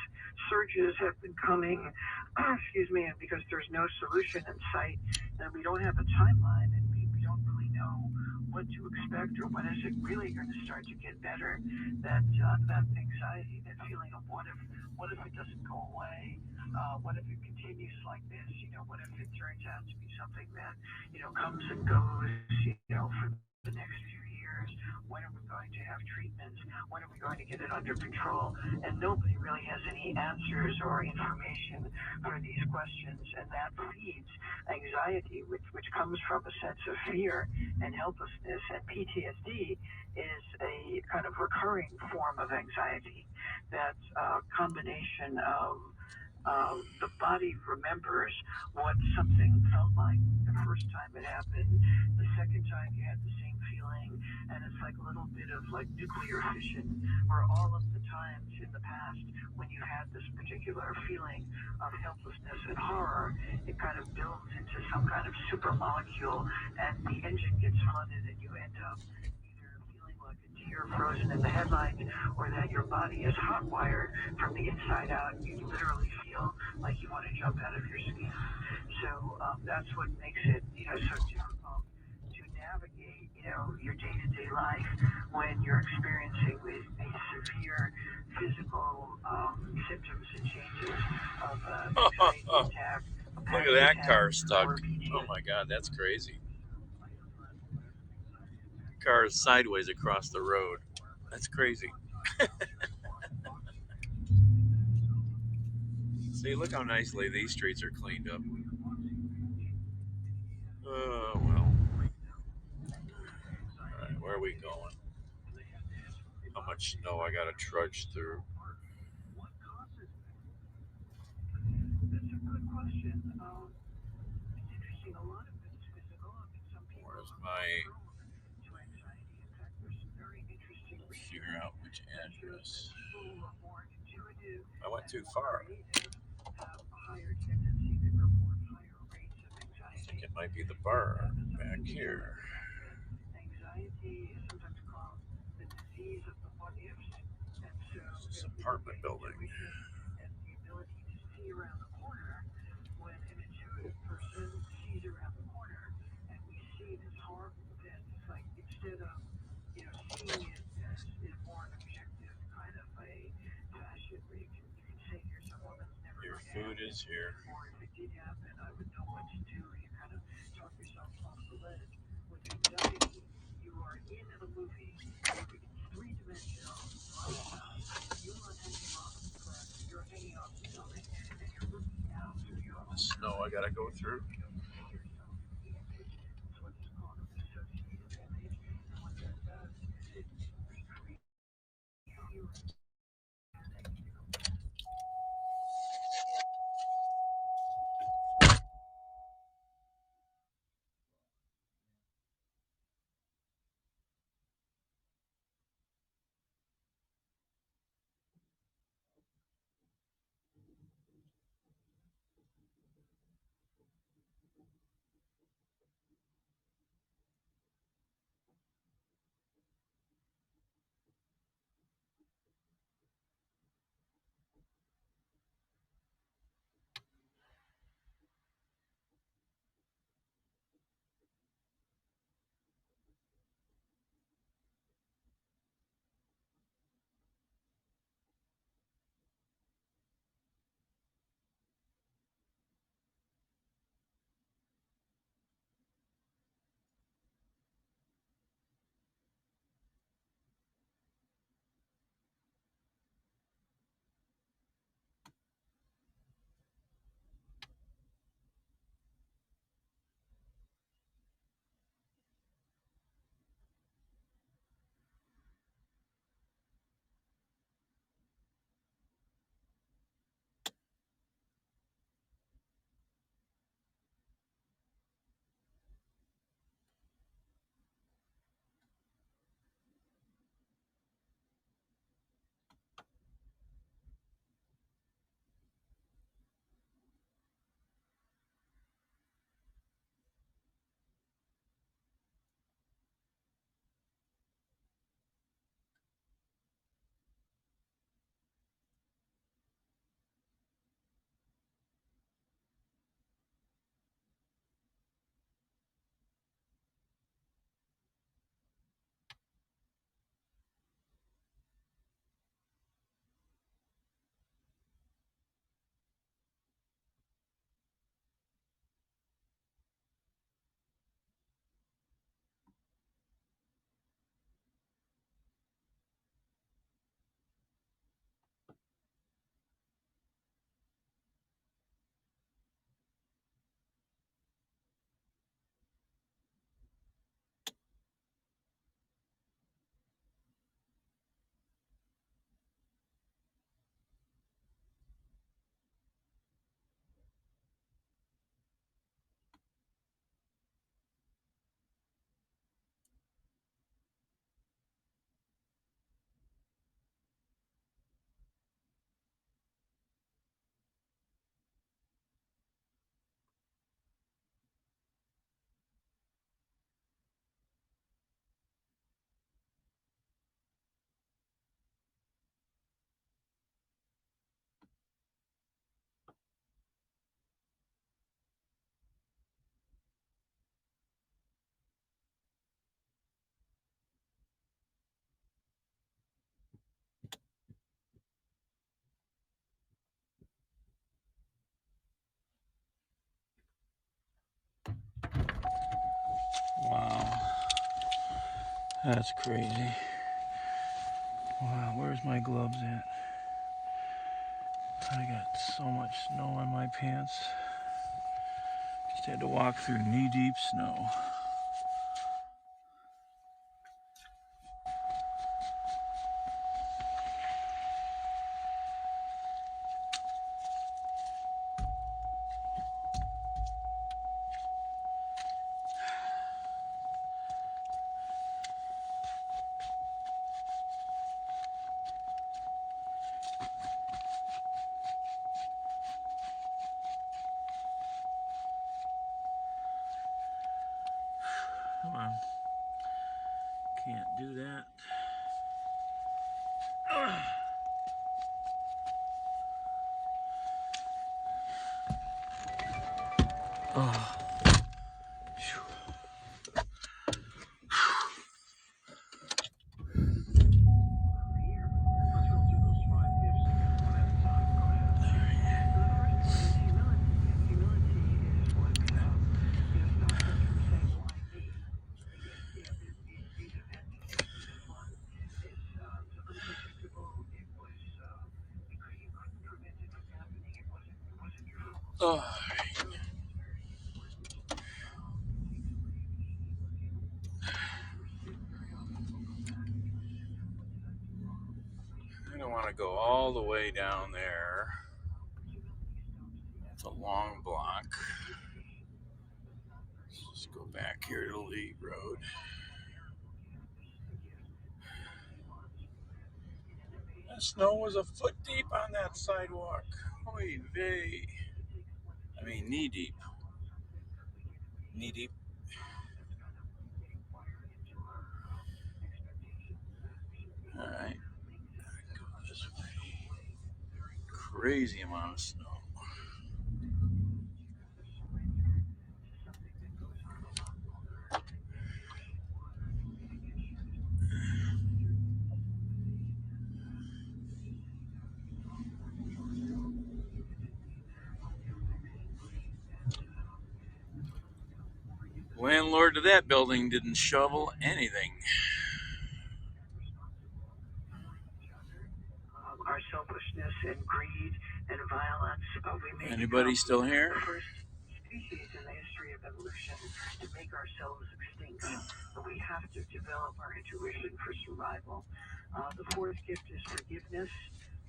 surges have been coming, excuse me, and because there's no solution in sight, and we don't have a timeline, and we don't really know what to expect or when is it really going to start to get better. That anxiety, that feeling of what if it doesn't go away? What if it continues like this? What if it turns out to be something that comes and goes, for the next few years? When are we going to have treatments? When are we going to get it under control? And nobody really has any answers or information for these questions, and that feeds anxiety, which comes from a sense of fear and helplessness. And PTSD is a kind of recurring form of anxiety. That's a combination of the body remembers what something felt like the first time it happened, the second time you had the same feeling, and it's like a little bit of like nuclear fission, where all of the times in the past when you had this particular feeling of helplessness and horror, it kind of builds into some kind of super molecule, and the engine gets flooded, and you end up either feeling like a you're frozen in the headlights or that your body is hot-wired from the inside out. You literally feel like you want to jump out of your skin. So that's what makes it, so difficult to navigate, your day-to-day life when you're experiencing a severe physical symptoms and changes of anxiety attack, a Look at panic that attack, car stuck. or PTSD. Oh my God, that's crazy. Car is sideways across the road. That's crazy. See, look how nicely these streets are cleaned up. Oh, well. All right, where are we going? How much snow I gotta trudge through? That's a good question. It's interesting. A lot of it is physical. I mean, some people Where's are my prone to anxiety. In fact, there's some very interesting figure research out which that shows that address? people who are more intuitive I went and too more far. creative have a higher tendency to report higher rates of I think anxiety. it might be the bar That has back something to do with here. the fact that anxiety is sometimes called the disease of the what ifs. And so It's this if we look apartment at building. intuition and the ability to see around the corner, when an intuitive person sees around the corner and we see this horrible event, it's like instead of seeing it as in more an objective kind of a fashion where you can say here's someone that's never Your going to food happen, is here. or if it did happen, I would know what to do. You kind of talk yourself off the ledge. With anxiety, you are in a movie. It's three-dimensional, lifestyle. You are hanging off the cliff. You're hanging off the building, and you're looking out through your The own snow I gotta go through. yourself image. It's what's called an associative image. And what that does is it recreates you. That's crazy. Wow, where's my gloves at? I got so much snow on my pants. Just had to walk through knee-deep snow. Come on. Can't do that. Oh. Oh. I don't want to go all the way down there. It's a long block. Let's go back here to Lee Road. The snow was a foot deep on that sidewalk. Oy vey. I mean, knee deep. Knee deep. All right. Go this way. Crazy amount of snow. Landlord to that building didn't shovel anything. Our selfishness and greed and violence. Anybody still here? The first species in the history of evolution to make ourselves extinct. We have to develop our intuition for survival. The fourth gift is forgiveness,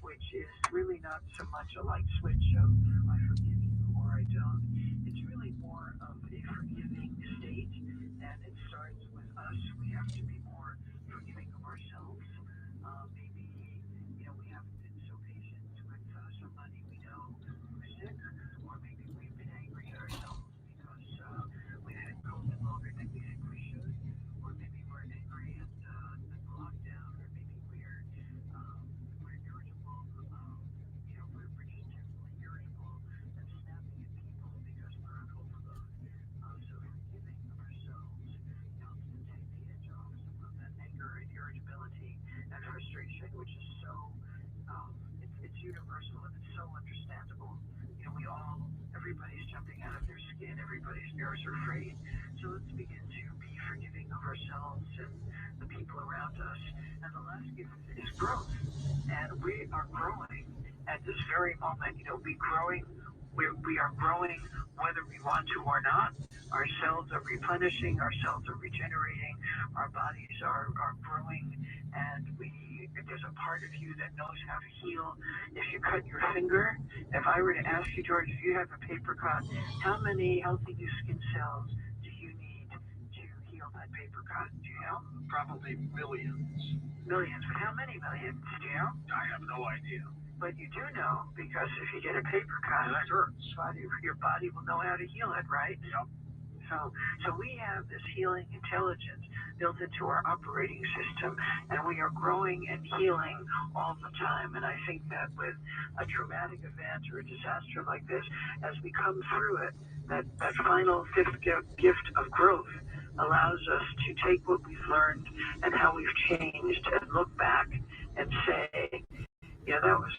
which is really not so much a light switch of I forgive you or I don't. It's really more of a forgiving state, and it starts with us. We have to be more forgiving of ourselves. Maybe we haven't been so patient with somebody we know who's sick, or maybe we've been angry at ourselves because we had COVID longer than we think we should, or maybe we're angry at the lockdown, or maybe we're irritable. We're just generally irritable and snapping at people because we're on overload. So forgiving of ourselves helps to take the edge off some of that anger and irritability and frustration, which is so it's universal and it's so understandable. Everybody's jumping out of their skin, everybody's nerves are frayed. So let's begin to be forgiving of ourselves and the people around us. And the last gift is growth. And we are growing at this very moment. We are growing whether we want to or not. Our cells are replenishing, our cells are regenerating, our bodies are growing, and there's a part of you that knows how to heal. If you cut your finger, if I were to ask you, George, if you have a paper cut, how many healthy new skin cells do you need to heal that paper cut? Do you know? Probably millions. Millions, but how many millions? Do you know? I have no idea. But you do know, because if you get a paper cut, That hurts. your body will know how to heal it, right? Yep. So we have this healing intelligence built into our operating system, and we are growing and healing all the time. And I think that with a traumatic event or a disaster like this, as we come through it, that final fifth gift of growth allows us to take what we've learned and how we've changed and look back and say, yeah, that was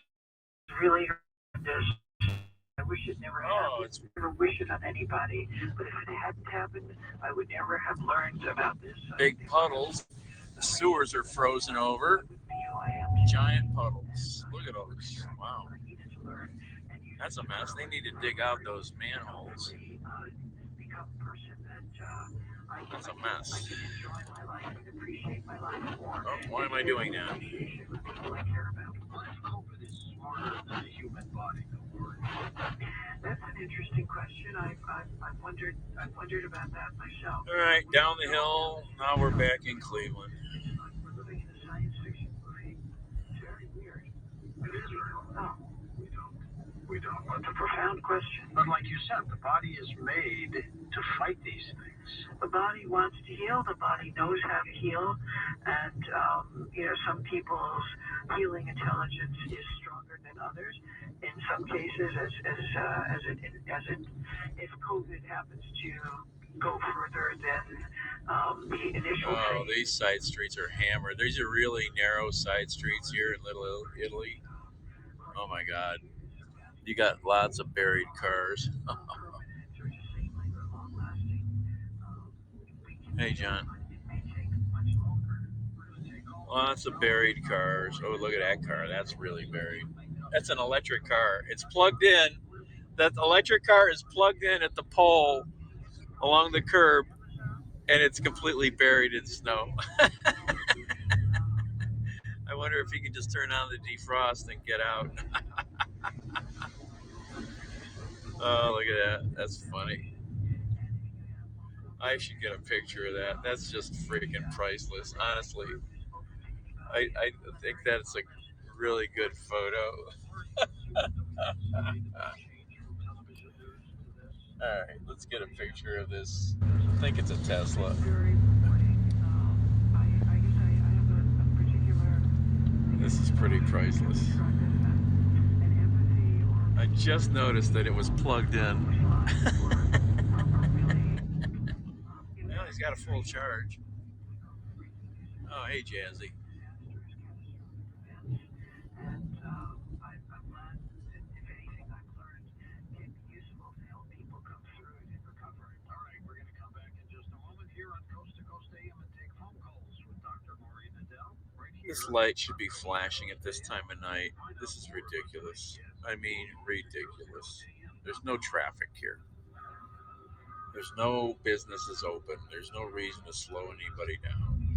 really horrendous. I wish it never happened. I never wish it on anybody. But if it hadn't happened, I would never have learned about this. Big puddles. The sewers are frozen over. Giant puddles. Look at those. Wow. That's a mess. They need to dig out those manholes. That's a mess. Oh, why am I doing that? That's an interesting question. I've wondered about that myself. All right, down the hill. Now we're back in Cleveland. We're living in a science fiction movie. It's very weird. Oh, we don't. That's a profound question. But like you said, the body is made to fight these things. The body wants to heal. The body knows how to heal, and some people's healing intelligence is stronger than others. In some cases, if COVID happens to go further than the initial Oh, phase. these side streets are hammered. These are really narrow side streets here in Little Italy. Oh my God. You got lots of buried cars. Hey, John. Lots of buried cars. Oh, look at that car. That's really buried. That's an electric car. It's plugged in. That electric car is plugged in at the pole along the curb, and it's completely buried in snow. I wonder if you can just turn on the defrost and get out. Oh, look at that. That's funny. I should get a picture of that. That's just freaking priceless, honestly. I think that's a really good photo. All right, let's get a picture of this. I think it's a Tesla. This is pretty priceless. I just noticed that it was plugged in. Well, he's got a full charge. Oh, hey, Jazzy. This light should be flashing at this time of night. This is ridiculous. I mean, ridiculous. There's no traffic here. There's no businesses open. There's no reason to slow anybody down.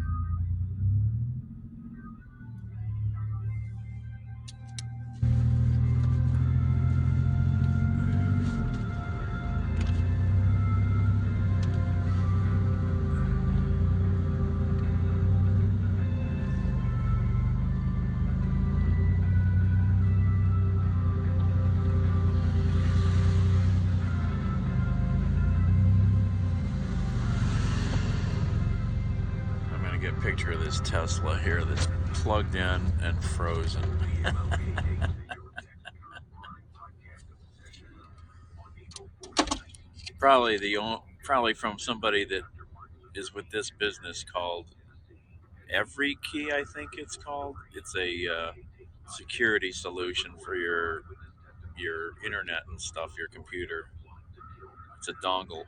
I'm going to get a picture of this Tesla here that's plugged in and frozen. Probably from somebody that is with this business called Every Key, I think it's called. It's a security solution for your internet and stuff, your computer. It's a dongle.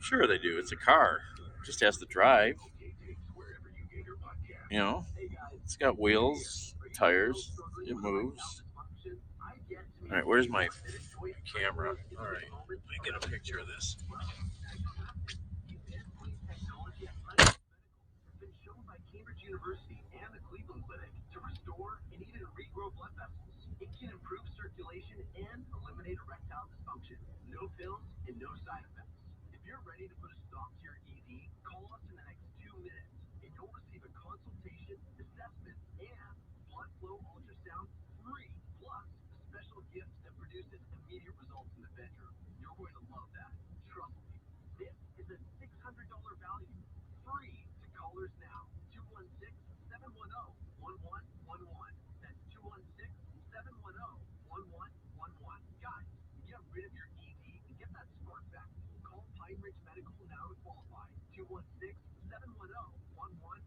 Sure, they do. It's a car. It just has to drive. You know, it's got wheels, tires. It moves. All right, where's my camera? All right, let me get a picture of this. University and the Cleveland Clinic to restore and even regrow blood vessels. It can improve circulation and eliminate erectile dysfunction. No pills and no side effects. If you're ready to put a stop to your ED, call us in the next 2 minutes and you'll receive a consultation, assessment, and blood flow ultrasound free. Plus, a special gift that produces immediate results in the bedroom. You're going to love that. Trust me. This is a $600 value. Free to callers now. 216-710-1111. That's 216-710-1111. Guys, get rid of your ED and get that spark back. Call Pine Ridge Medical now to qualify. 216-710-1111.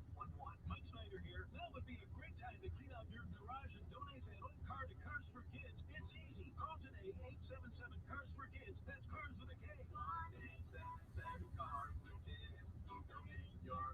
Mike Snyder here. Now would be a great time to clean out your garage and donate that old car to Cars for Kids. It's easy. Call today, 877 Cars for Kids. That's Cars with a K. 877 Cars for Kids. Donate your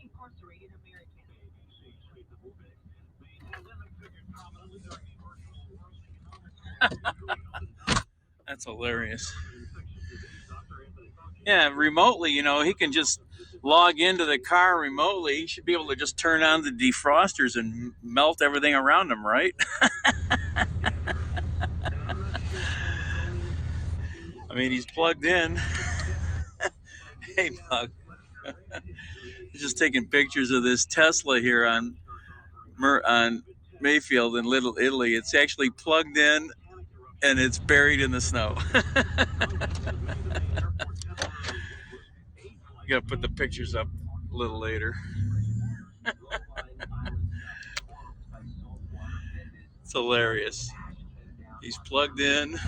incarcerated Americans. That's hilarious. Yeah, remotely, he can just log into the car remotely. He should be able to just turn on the defrosters and melt everything around him, right? I mean, he's plugged in. Hey, Bug. He's just taking pictures of this Tesla here on Mayfield in Little Italy. It's actually plugged in and it's buried in the snow. You gotta put the pictures up a little later. It's hilarious. He's plugged in.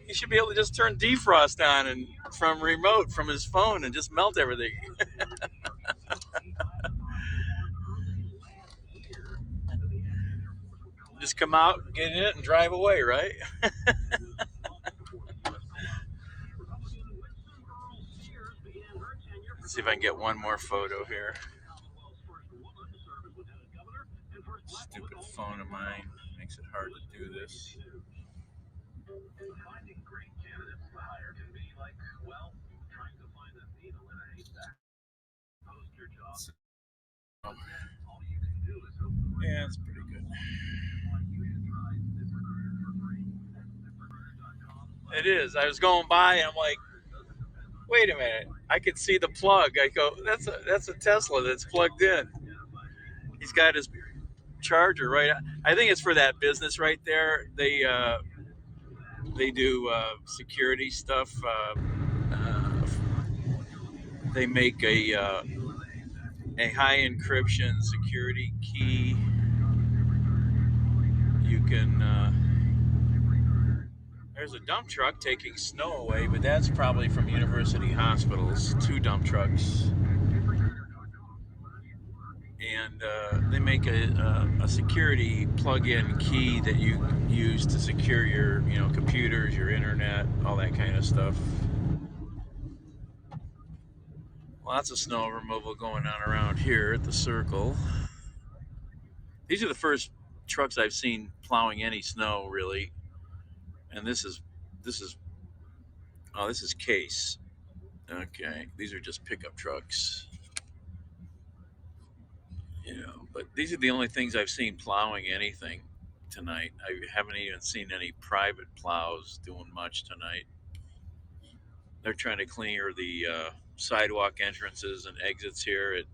He should be able to just turn defrost on and from remote from his phone and just melt everything. Just come out, get in it, and drive away, right? Let's see if I can get one more photo here. Stupid phone of mine makes it hard to do this. Finding great candidates to hire can be like, well, trying to find a needle in a haystack. Post your job. All you can do is hope the right. Yeah, it's pretty good. It is. I was going by and I'm like, wait a minute. I could see the plug. I go, that's a Tesla that's plugged in. He's got his charger right. I think it's for that business right there. They do security stuff. They make a high encryption security key. You can. There's a dump truck taking snow away, but that's probably from University Hospitals. 2 dump trucks. And they make a security plug-in key that you use to secure your computers, your internet, all that kind of stuff. Lots of snow removal going on around here at the circle. These are the first trucks I've seen plowing any snow really, and this is Case. Okay, these are just pickup trucks. But these are the only things I've seen plowing anything tonight. I haven't even seen any private plows doing much tonight. They're trying to clear the sidewalk entrances and exits here at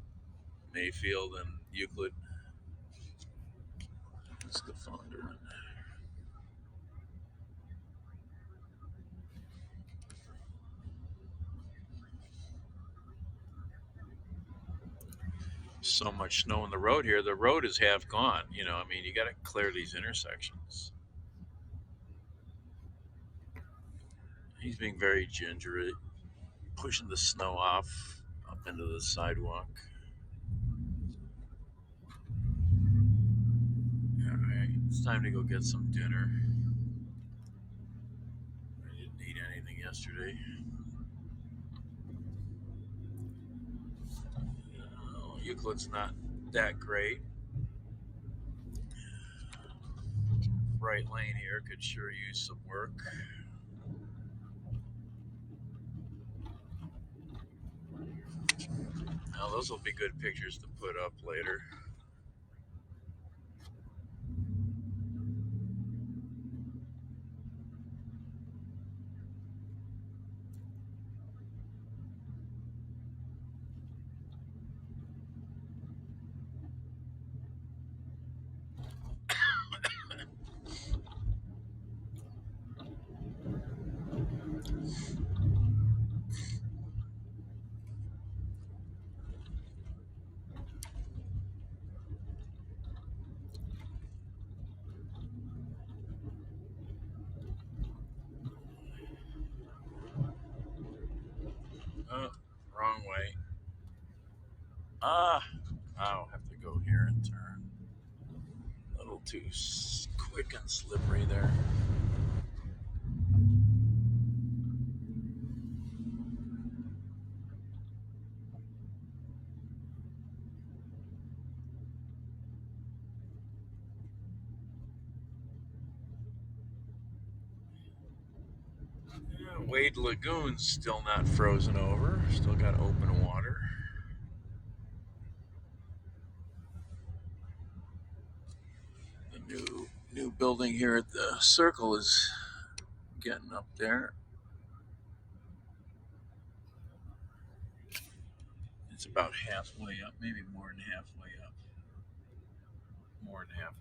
Mayfield and Euclid. What's the phone doing? So much snow on the road here. The road is half gone. You got to clear these intersections. He's being very gingerly, pushing the snow off up into the sidewalk. All right, it's time to go get some dinner. I didn't eat anything yesterday. Euclid's not that great. Right lane here could sure use some work. Now those will be good pictures to put up later. Oh, wrong way. I'll have to go here and turn. A little too quick and slippery there. Wade Lagoon's still not frozen over. Still got open water. The new building here at the Circle is getting up there. It's about halfway up, maybe more than halfway up. More than halfway.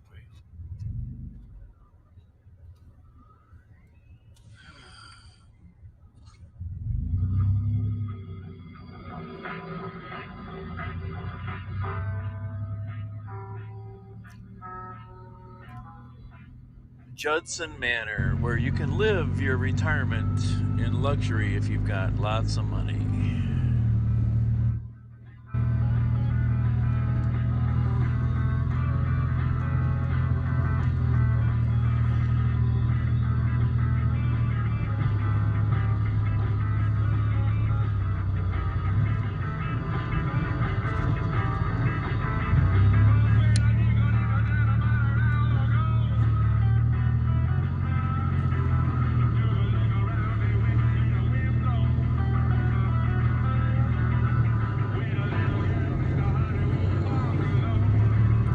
Judson Manor, where you can live your retirement in luxury if you've got lots of money.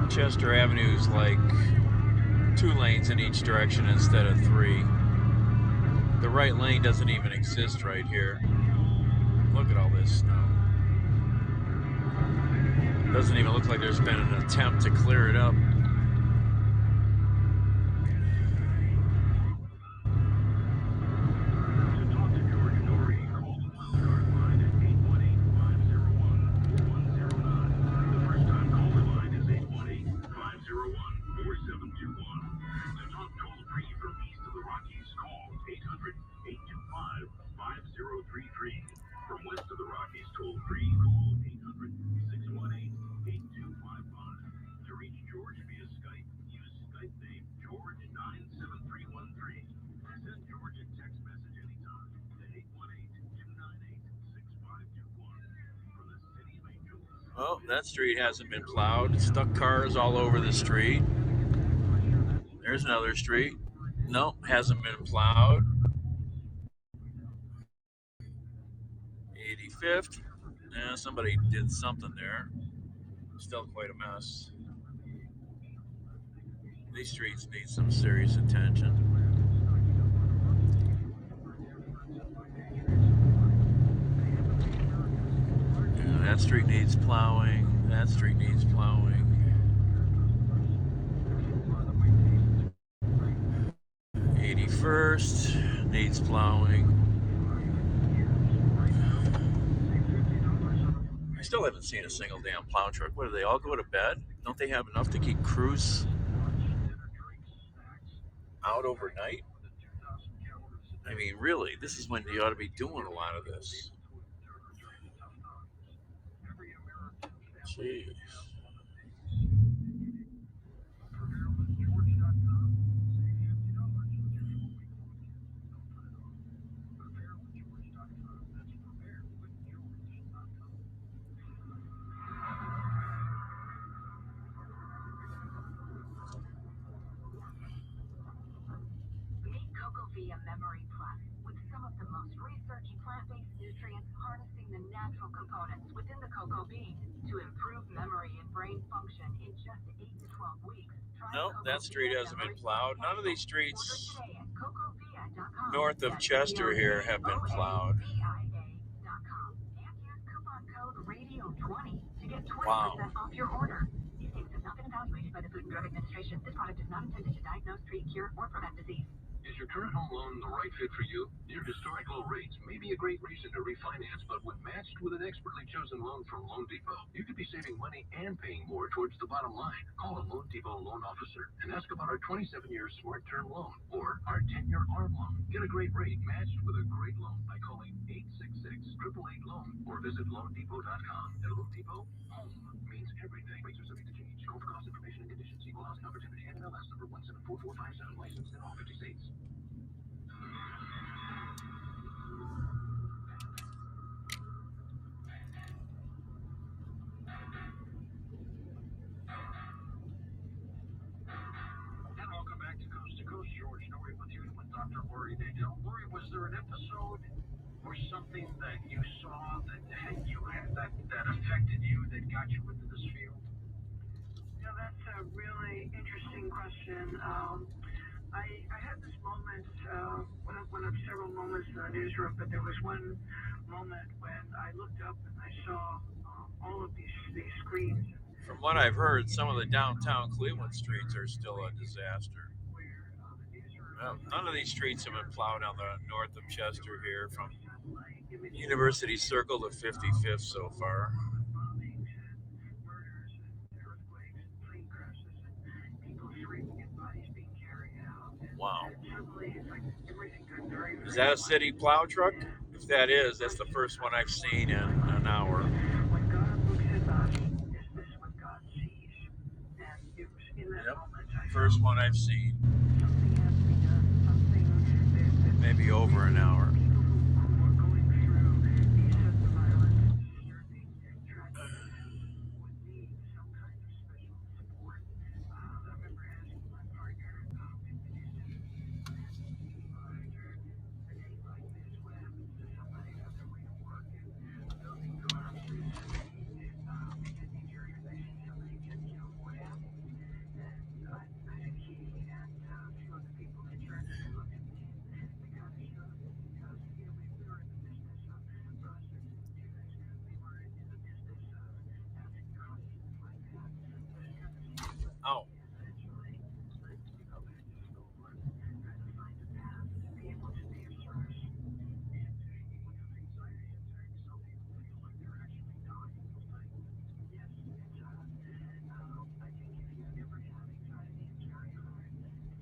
Chester Avenue's like 2 lanes in each direction instead of 3. The right lane doesn't even exist right here. Look at all this snow. Doesn't even look like there's been an attempt to clear it up. From west of the Rockies, toll free, call 800-618-8255. To reach George via Skype, use Skype name George97313. Send George a text message anytime at 818-298-6521. From the City of Angels. Well, that street hasn't been plowed. Stuck cars all over the street. There's another street. Nope, hasn't been plowed. 85th. Yeah, somebody did something there. Still quite a mess. These streets need some serious attention. Yeah, that street needs plowing. That street needs plowing. 81st needs plowing. I still haven't seen a single damn plow truck. What, do they all go to bed? Don't they have enough to keep crews out overnight? I mean, really, this is when you ought to be doing a lot of this. Jeez. Meet Cocovia Memory Plus, with some of the most researched plant-based nutrients harnessing the natural components within the cocoa bean to improve memory and brain function in just 8 to 12 weeks. Nope, that street hasn't been plowed. None of these streets north of Chester here have been plowed. Wow. Off your order. These things have not been evaluated by the Food and Drug Administration. This product is not intended to diagnose, treat, cure, or prevent disease. Is your current home loan the right fit for you? Near historic low rates may be a great reason to refinance, but when matched with an expertly chosen loan from Loan Depot, you could be saving money and paying more towards the bottom line. Call a Loan Depot loan officer and ask about our 27-year smart term loan or our 10-year ARM loan. Get a great rate matched with a great loan by calling 866-888-LOAN or visit LoanDepot.com. At Loan Depot, home means everything. Rates are subject to change. Call for cost information and conditions. Equal housing opportunity. NMLS number 174457. Licensed in all 50 states. And welcome back to Coast, George Norrie with you with Dr. Ori 30 Day Devil. Lori, was there an episode or something that you saw that affected you, that got you into this field? Yeah, that's a really interesting question. I had this moment, one of several moments in the newsroom, but there was one moment when I looked up and I saw all of these screens. From what I've heard, some of the downtown Cleveland streets are still a disaster. Well, none of these streets have been plowed on the north of Chester here from University Circle to 55th so far. Wow. Is that a city plow truck? If that is, that's the first one I've seen in an hour. When God looks at us, is this what God sees? And it was in that moment I First one I've seen. something has to be done, something that Maybe over an hour. people who are going through these sets of violence, disturbing tragedies would need some kind of special support. I remember asking my partner, if it is a day like this, what happens to somebody on their way to work and the building collapses, make a knee-jerk reaction, somebody gets killed, what happens? And I said he and a few other people had turned and looked at me and they kind of shrugged because, we were in the business of processing Jews and we were in the business of having causes like that. This kind of stuff. Oh. Essentially, led me to go back to school and try to find a path to be able to be of service. And one of the things I answered, some people feel like they're actually dying. Like, yes, it's I think if you've never had anxiety, it's very hard.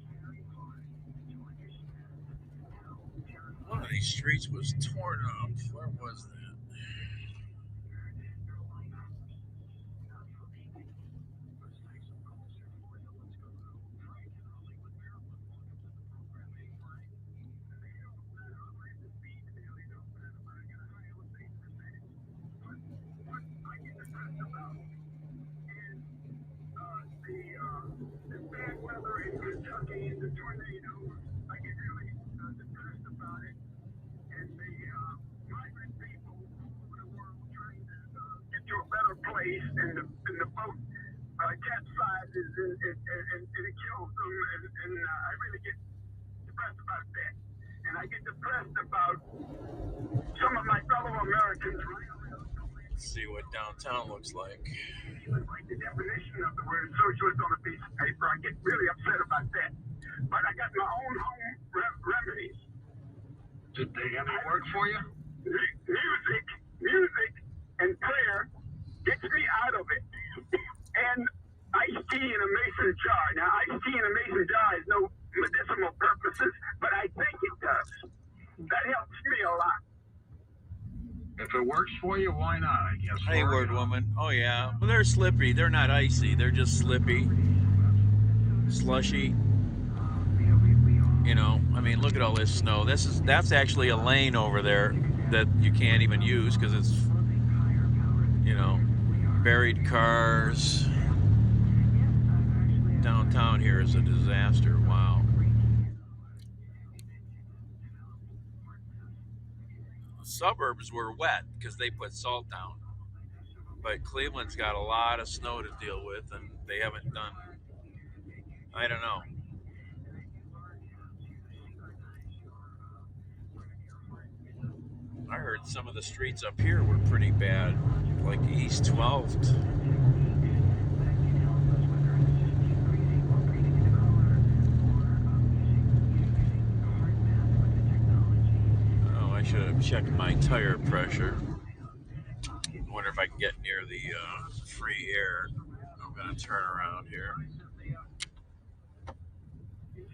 It's very hard to understand how terrifying. One of these streets was torn up. Where was that? The bad weather in Kentucky and the tornadoes, I get really depressed about it. And the migrant people all over the world trying to get to a better place, and the boat capsizes and it kills them. And I really get depressed about that. And I get depressed about some of my fellow Americans running around. Let's see what downtown looks like. If you would like the definition of the word socialist on a piece of paper, I get really upset about that. But I got my own home remedies. Did they ever work for you? Music and prayer gets me out of it. And iced tea in a mason jar. Now, iced tea in a mason jar has no medicinal purposes, but I think it does. That helps me a lot. If it works for you, why not? I guess. Hey, word woman. Oh, yeah. Well, they're slippery. They're not icy. They're just slippy, slushy. I mean, look at all this snow. That's actually a lane over there that you can't even use because it's, buried cars. Downtown here is a disaster. Wow. The suburbs were wet because they put salt down. But Cleveland's got a lot of snow to deal with, and they haven't done, I don't know. I heard some of the streets up here were pretty bad, like East 12th. Oh, I should have checked my tire pressure. I wonder if I can get near the free air. I'm going to turn around here. If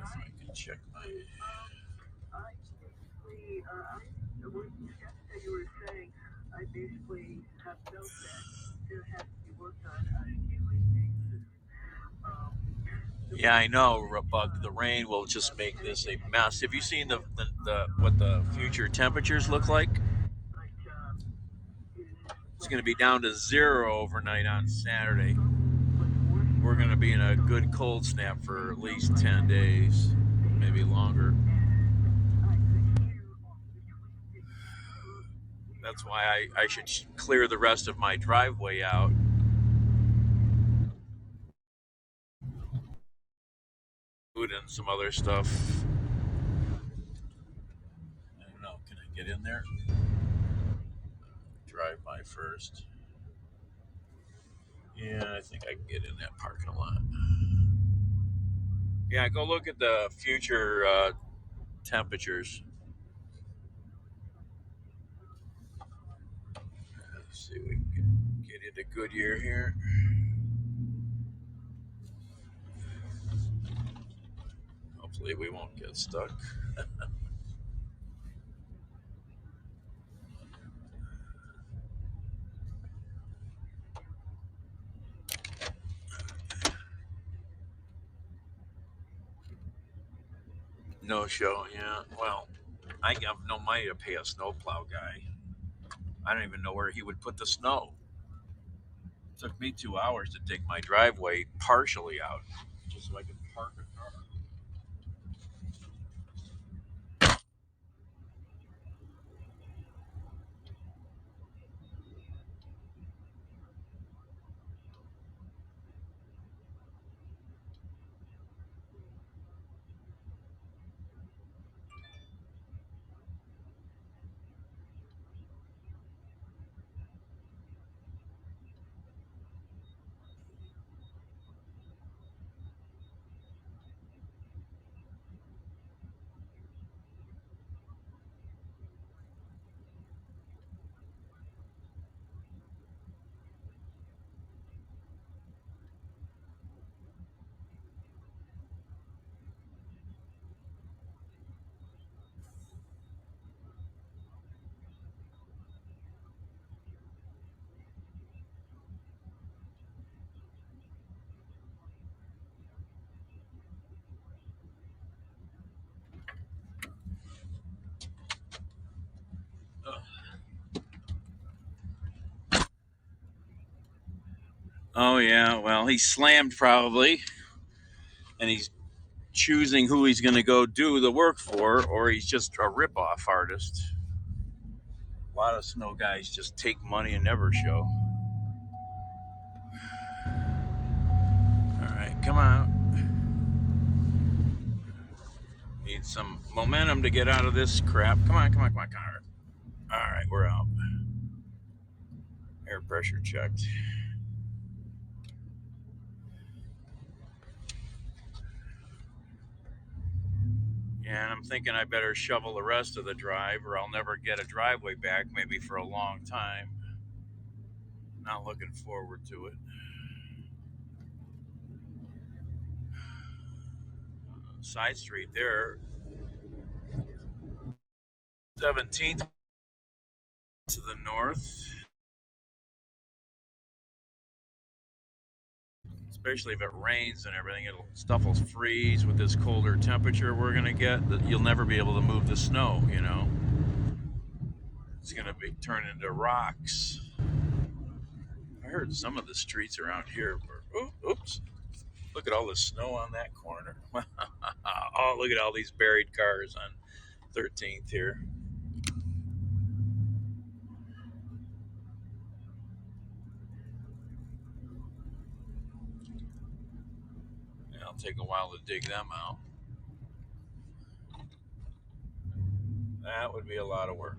I can check my... You were saying, I basically have felt that there has to be worked on a daily basis. Yeah, I know, Bug. The rain will just make this a mess. Have you seen the what the future temperatures look like? It's going to be down to 0 overnight on Saturday. We're going to be in a good cold snap for at least 10 days, maybe longer. That's why I should clear the rest of my driveway out. Food and some other stuff. I don't know. Can I get in there? Drive by first. Yeah, I think I can get in that parking lot. Yeah, go look at the future temperatures. Let's see if we can get into Goodyear here. Hopefully we won't get stuck. No show, yeah. Well, I have no money to pay a snowplow guy. I don't even know where he would put the snow. It took me 2 hours to dig my driveway partially out, just so I could park a car. Oh yeah, well he's slammed probably, and he's choosing who he's going to go do the work for, or he's just a rip-off artist. A lot of snow guys just take money and never show. All right, come on. Need some momentum to get out of this crap. Come on, come on, come on, Connor. All right, we're out. Air pressure checked. Yeah, and I'm thinking I better shovel the rest of the drive, or I'll never get a driveway back, maybe for a long time. Not looking forward to it. Side street there, 17th to the north. Especially if it rains and everything, stuff will freeze with this colder temperature we're gonna get. That you'll never be able to move the snow. You know, it's gonna be turned into rocks. I heard some of the streets around here were. Oops! Look at all the snow on that corner. Oh, look at all these buried cars on 13th here. It'll take a while to dig them out. That would be a lot of work.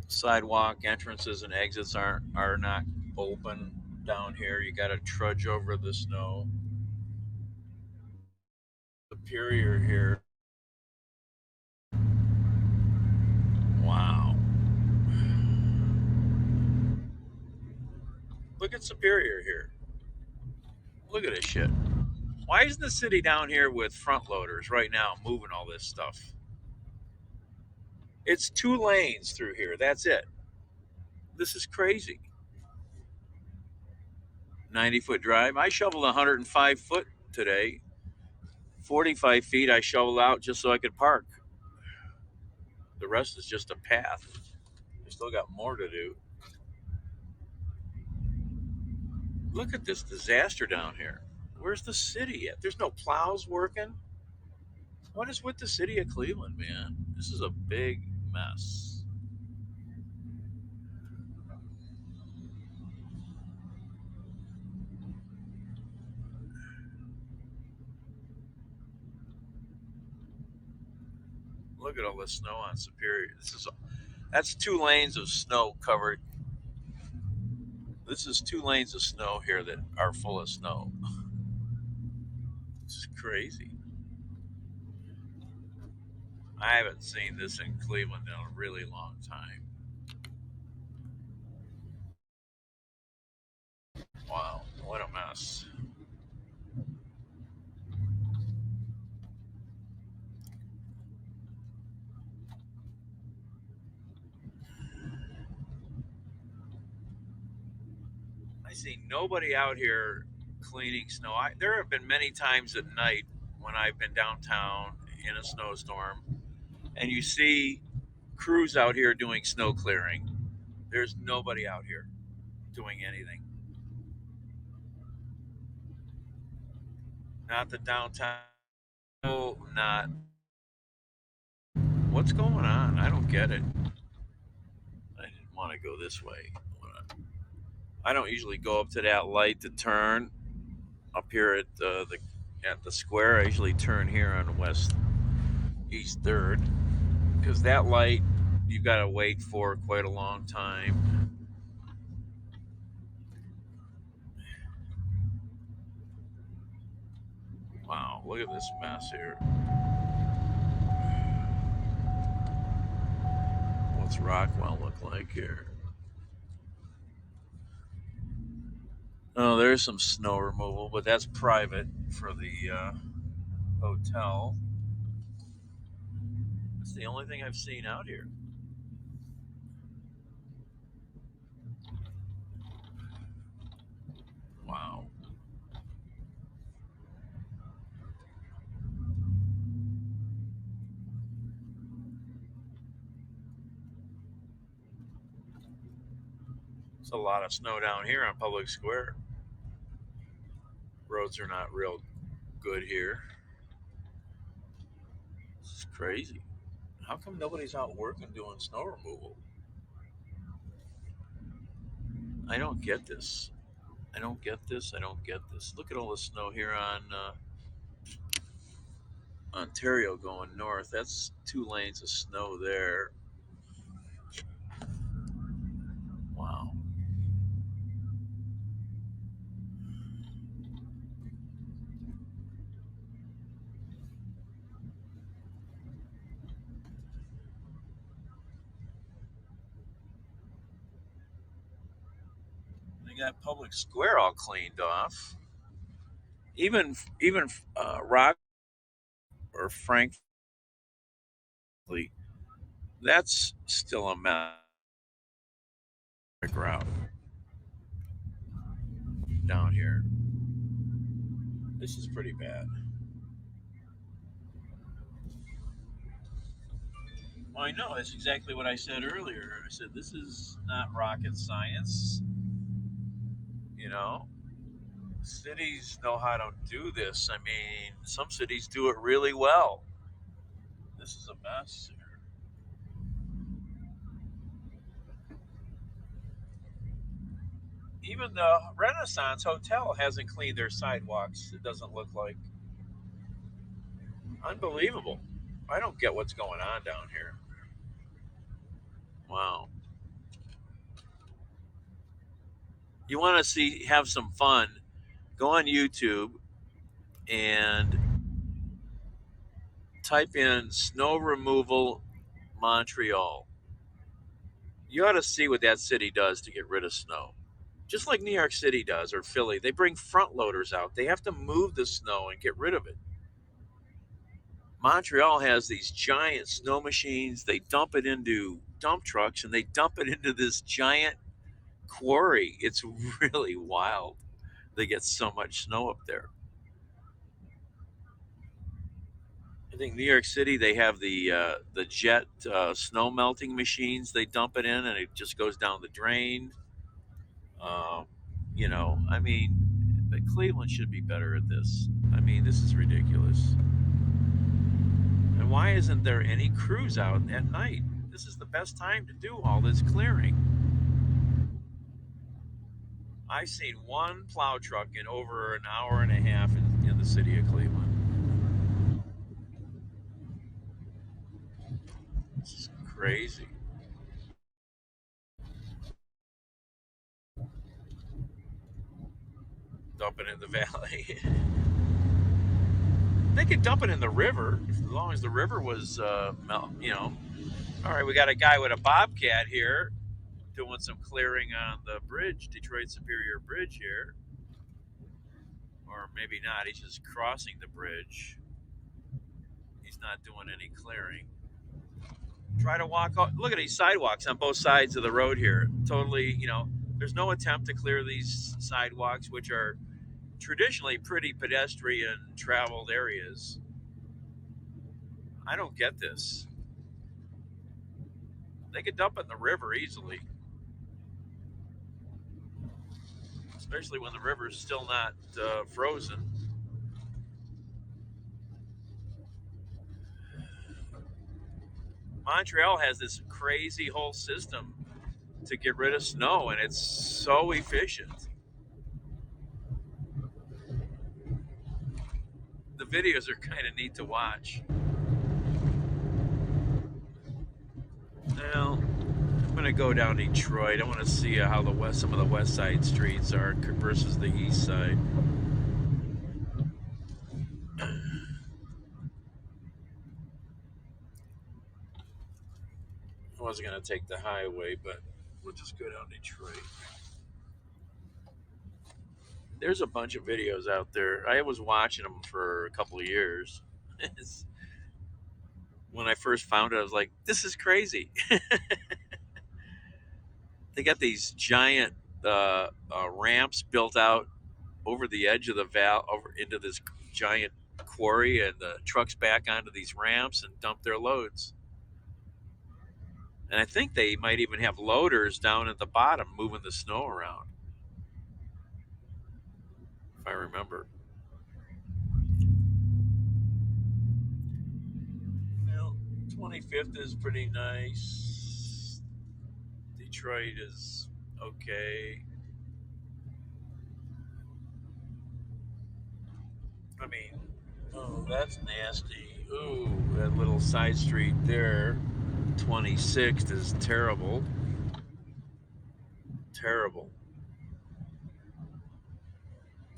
Sidewalk entrances and exits are not open down here. You got to trudge over the snow. Superior here. Wow. Look at Superior here. Look at this shit. Why isn't the city down here with front loaders right now moving all this stuff? It's 2 lanes through here. That's it. This is crazy. 90-foot drive. I shoveled 105 foot today. 45 feet I shoveled out just so I could park. The rest is just a path. I still got more to do. Look at this disaster down here. Where's the city at? There's no plows working. What is with the city of Cleveland, man? This is a big mess. Look at all the snow on Superior. That's 2 lanes of snow covered. This is 2 lanes of snow here that are full of snow. This is crazy. I haven't seen this in Cleveland in a really long time. Wow, what a mess. I see nobody out here cleaning snow. There have been many times at night when I've been downtown in a snowstorm, and you see crews out here doing snow clearing. There's nobody out here doing anything. Not the downtown. Not. What's going on? I don't get it. I didn't want to go this way. I don't usually go up to that light to turn up here at the square. I usually turn here on West East Third because that light you've got to wait for quite a long time. Wow, look at this mess here. What's Rockwell look like here? Oh, there's some snow removal, but that's private for the hotel. That's the only thing I've seen out here. Wow. It's a lot of snow down here on Public Square. Roads are not real good here. This is crazy. How come nobody's out working doing snow removal? I don't get this. I don't get this. I don't get this. Look at all the snow here on Ontario going north. That's 2 lanes of snow there. Wow. They got Public Square all cleaned off. Even Rock or Frankly, that's still a mess. Route down here. This is pretty bad. Well, I know that's exactly what I said earlier. I said this is not rocket science. You know, cities know how to do this. I mean, some cities do it really well. This is a mess. Even the Renaissance Hotel hasn't cleaned their sidewalks. It doesn't look like. Unbelievable. I don't get what's going on down here. Wow. You want to have some fun? Go on YouTube and type in snow removal Montreal. You ought to see what that city does to get rid of snow. Just like New York City does or Philly, they bring front loaders out. They have to move the snow and get rid of it. Montreal has these giant snow machines. They dump it into dump trucks and they dump it into this giant quarry. It's really wild. They get so much snow up there. I think New York City they have the jet snow melting machines. They dump it in and it just goes down the drain. Um, I mean, But Cleveland should be better at this. I mean, this is ridiculous. And why isn't there any crews out at night? This is the best time to do all this clearing. I've seen one plow truck in over an hour and a half in the city of Cleveland. This is crazy. Dump it in the valley. They could dump it in the river as long as the river was, you know. All right, we got a guy with a bobcat here doing some clearing on the bridge, Detroit Superior Bridge here. Or maybe not, he's just crossing the bridge. He's not doing any clearing. Try to walk out. Look at these sidewalks on both sides of the road here. Totally, you know, there's no attempt to clear these sidewalks, which are traditionally pretty pedestrian traveled areas. I don't get this. They could dump it in the river easily, especially when the river's still not frozen. Montreal has this crazy whole system to get rid of snow, and it's so efficient. The videos are kind of neat to watch. Well, I'm gonna go down Detroit. I want to see how some of the west side streets are versus the east side. I wasn't gonna take the highway, but we'll just go down Detroit. There's a bunch of videos out there. I was watching them for a couple of years. When I first found it, I was like, "This is crazy." They got these giant ramps built out over the edge of the valley, over into this giant quarry, and the trucks back onto these ramps and dump their loads. And I think they might even have loaders down at the bottom moving the snow around, if I remember. Well, 25th is pretty nice. Detroit is okay. I mean, oh, that's nasty. Ooh, that little side street there, 26th, is terrible. Terrible.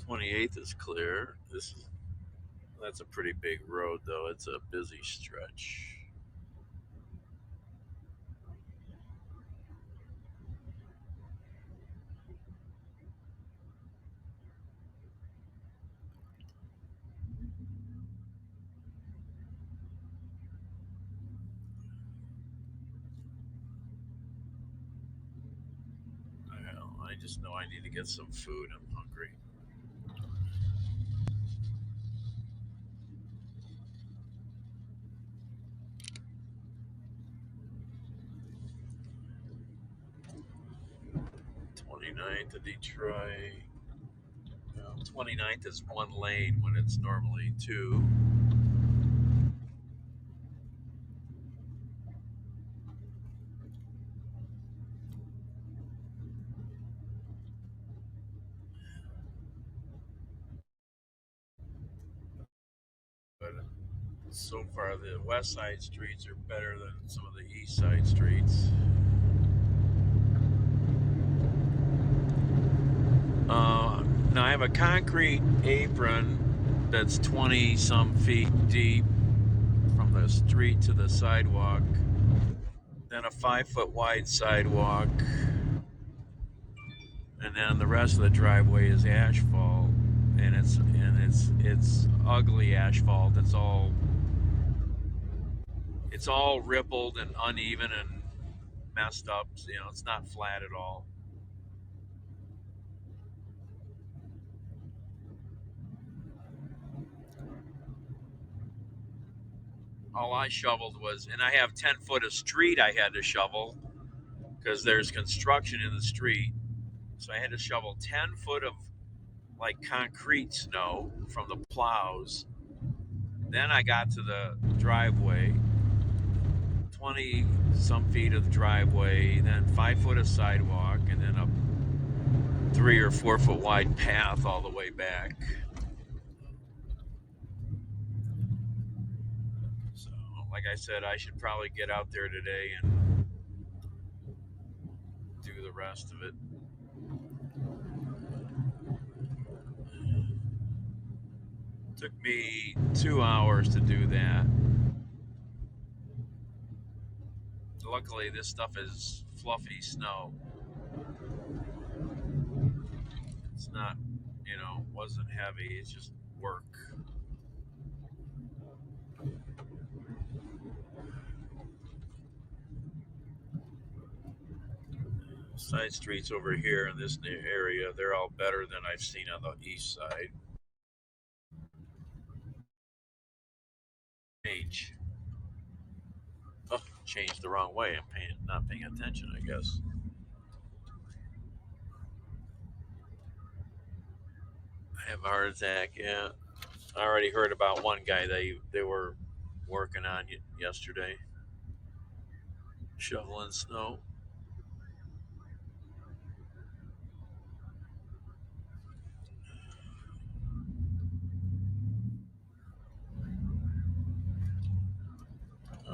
28th is clear. That's a pretty big road, though. It's a busy stretch. I just know I need to get some food. I'm hungry. '29th of Detroit. 29th is one lane when it's normally two. But so far, the west side streets are better than some of the east side streets. Now I have a concrete apron that's 20 some feet deep from the street to the sidewalk, then a 5-foot wide sidewalk, and then the rest of the driveway is asphalt, and it's ugly asphalt. It's all rippled and uneven and messed up. You know, it's not flat at all. All I shoveled was, and I have 10 foot of street I had to shovel because there's construction in the street. So I had to shovel 10 foot of like concrete snow from the plows. Then I got to the driveway, 20 some feet of driveway, then 5 foot of sidewalk, and then a 3 or 4 foot wide path all the way back. So, like I said, I should probably get out there today and do the rest of it. Took me 2 hours to do that. Luckily, this stuff is fluffy snow. It's not, wasn't heavy. It's just work. Side streets over here in this area, they're all better than I've seen on the east side. Change. Oh, changed the wrong way. I'm not paying attention, I guess. I have a heart attack, yeah. I already heard about one guy they were working on yesterday, shoveling snow.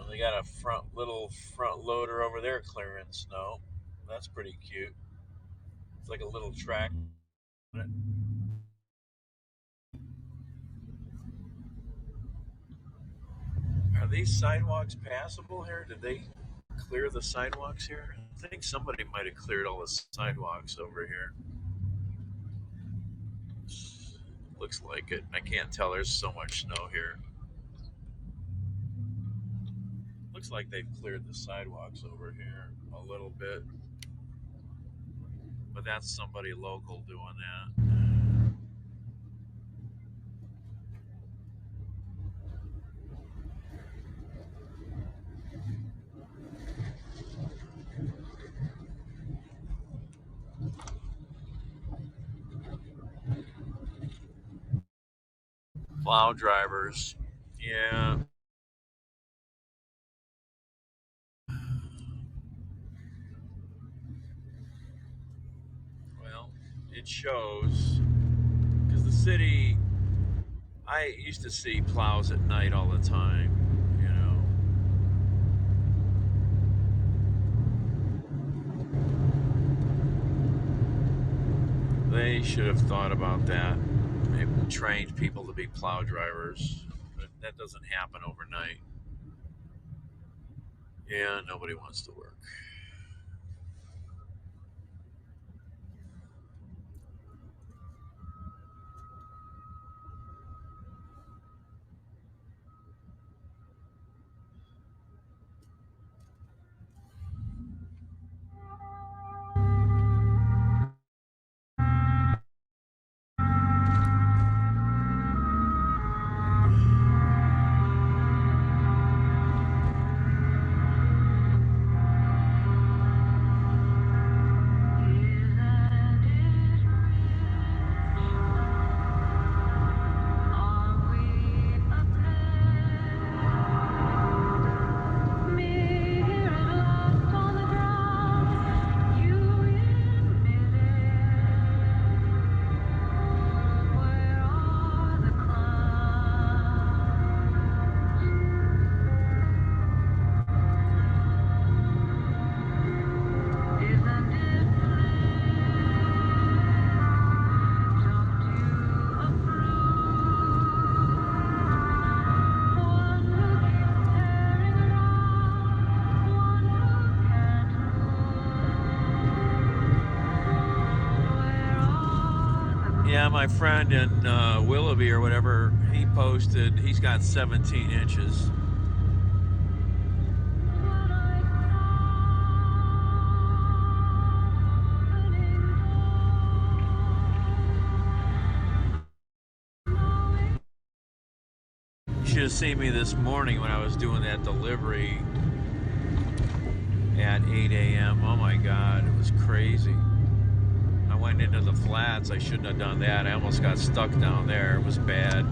They got a little front loader over there clearing snow. That's pretty cute. It's like a little track. Are these sidewalks passable here? Did they clear the sidewalks here? I think somebody might have cleared all the sidewalks over here. Looks like it. I can't tell. There's so much snow here. Looks like they've cleared the sidewalks over here a little bit. But that's somebody local doing that. Plow drivers. Yeah. Well, it shows because the city, I used to see plows at night all the time, They should have thought about that. Maybe trained people to be plow drivers. But that doesn't happen overnight. Yeah, nobody wants to work. Yeah, my friend in Willoughby or whatever, he posted, he's got 17 inches. You should have seen me this morning when I was doing that delivery at 8 a.m. Oh my God, it was crazy. I went into the flats. I shouldn't have done that. I almost got stuck down there. It was bad.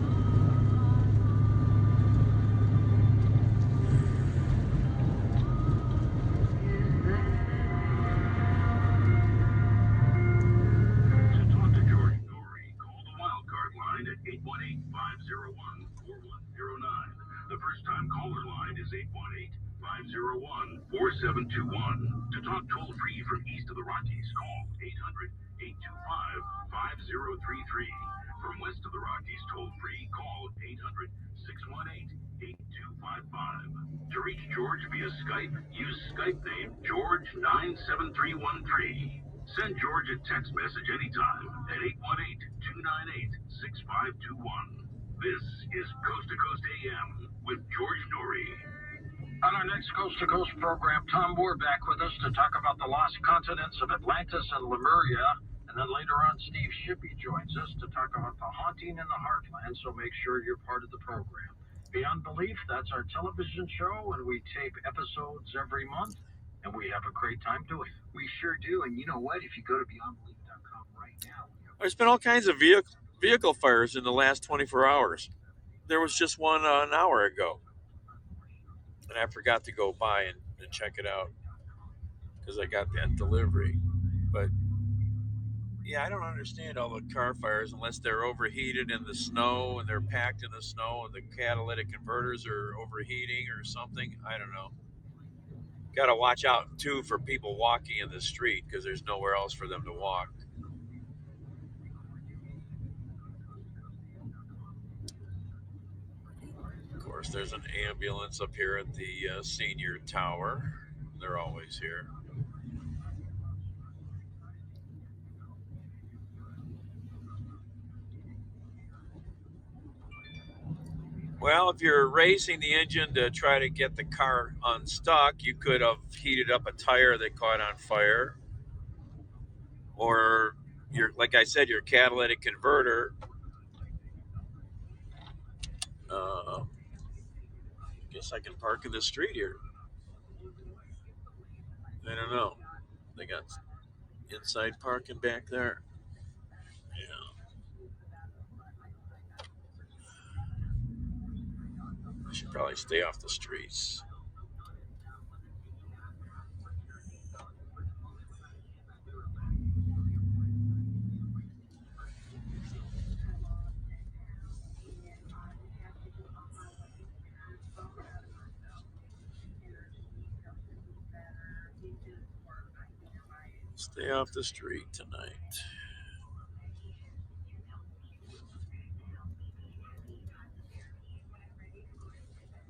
To talk to George Norrie, call the wildcard line at 818-501-4109. The first-time caller line is 818-501-4721. To talk toll-free from east of the Rockies, call 800-825-5033. From west of the Rockies, toll-free, call 800-618-8255. To reach George via Skype, use Skype name George97313. Send George a text message anytime at 818-298-6521. This is Coast to Coast AM with George Norrie. On our next Coast to Coast program, Tom Moore back with us to talk about the lost continents of Atlantis and Lemuria. And then later on, Steve Shippey joins us to talk about the haunting in the heartland, so make sure you're part of the program. Beyond Belief, that's our television show, and we tape episodes every month, and we have a great time doing it. We sure do, and you know what? If you go to beyondbelief.com right now... There's been all kinds of vehicle fires in the last 24 hours. There was just one an hour ago. And I forgot to go by and check it out because I got that delivery. But yeah, I don't understand all the car fires unless they're overheated in the snow and they're packed in the snow and the catalytic converters are overheating or something. I don't know. Got to watch out too for people walking in the street because there's nowhere else for them to walk. Of course, there's an ambulance up here at the senior tower. They're always here. Well, if you're racing the engine to try to get the car unstuck, you could have heated up a tire that caught on fire. Or, like I said, your catalytic converter. I guess I can park in the street here. I don't know. They got inside parking back there. Yeah. I should probably stay off the streets. Stay off the street tonight.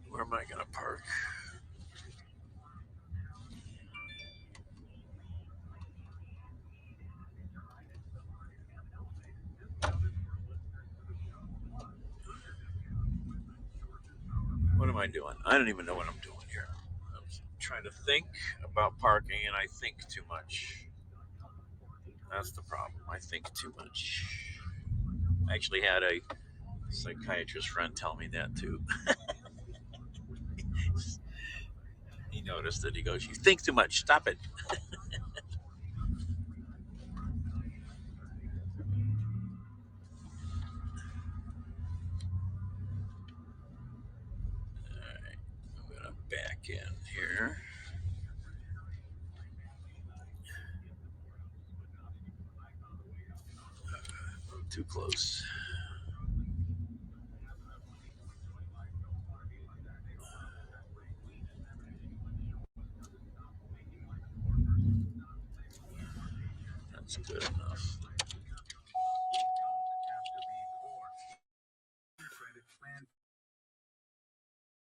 Where am I going to park? What am I doing? I don't even know what I'm doing here. I'm trying to think about parking and I think too much. That's the problem. I think too much. I actually had a psychiatrist friend tell me that too. He noticed it. He goes, "You think too much. Stop it." Alright, I'm going to back in here. Too close. That's good enough.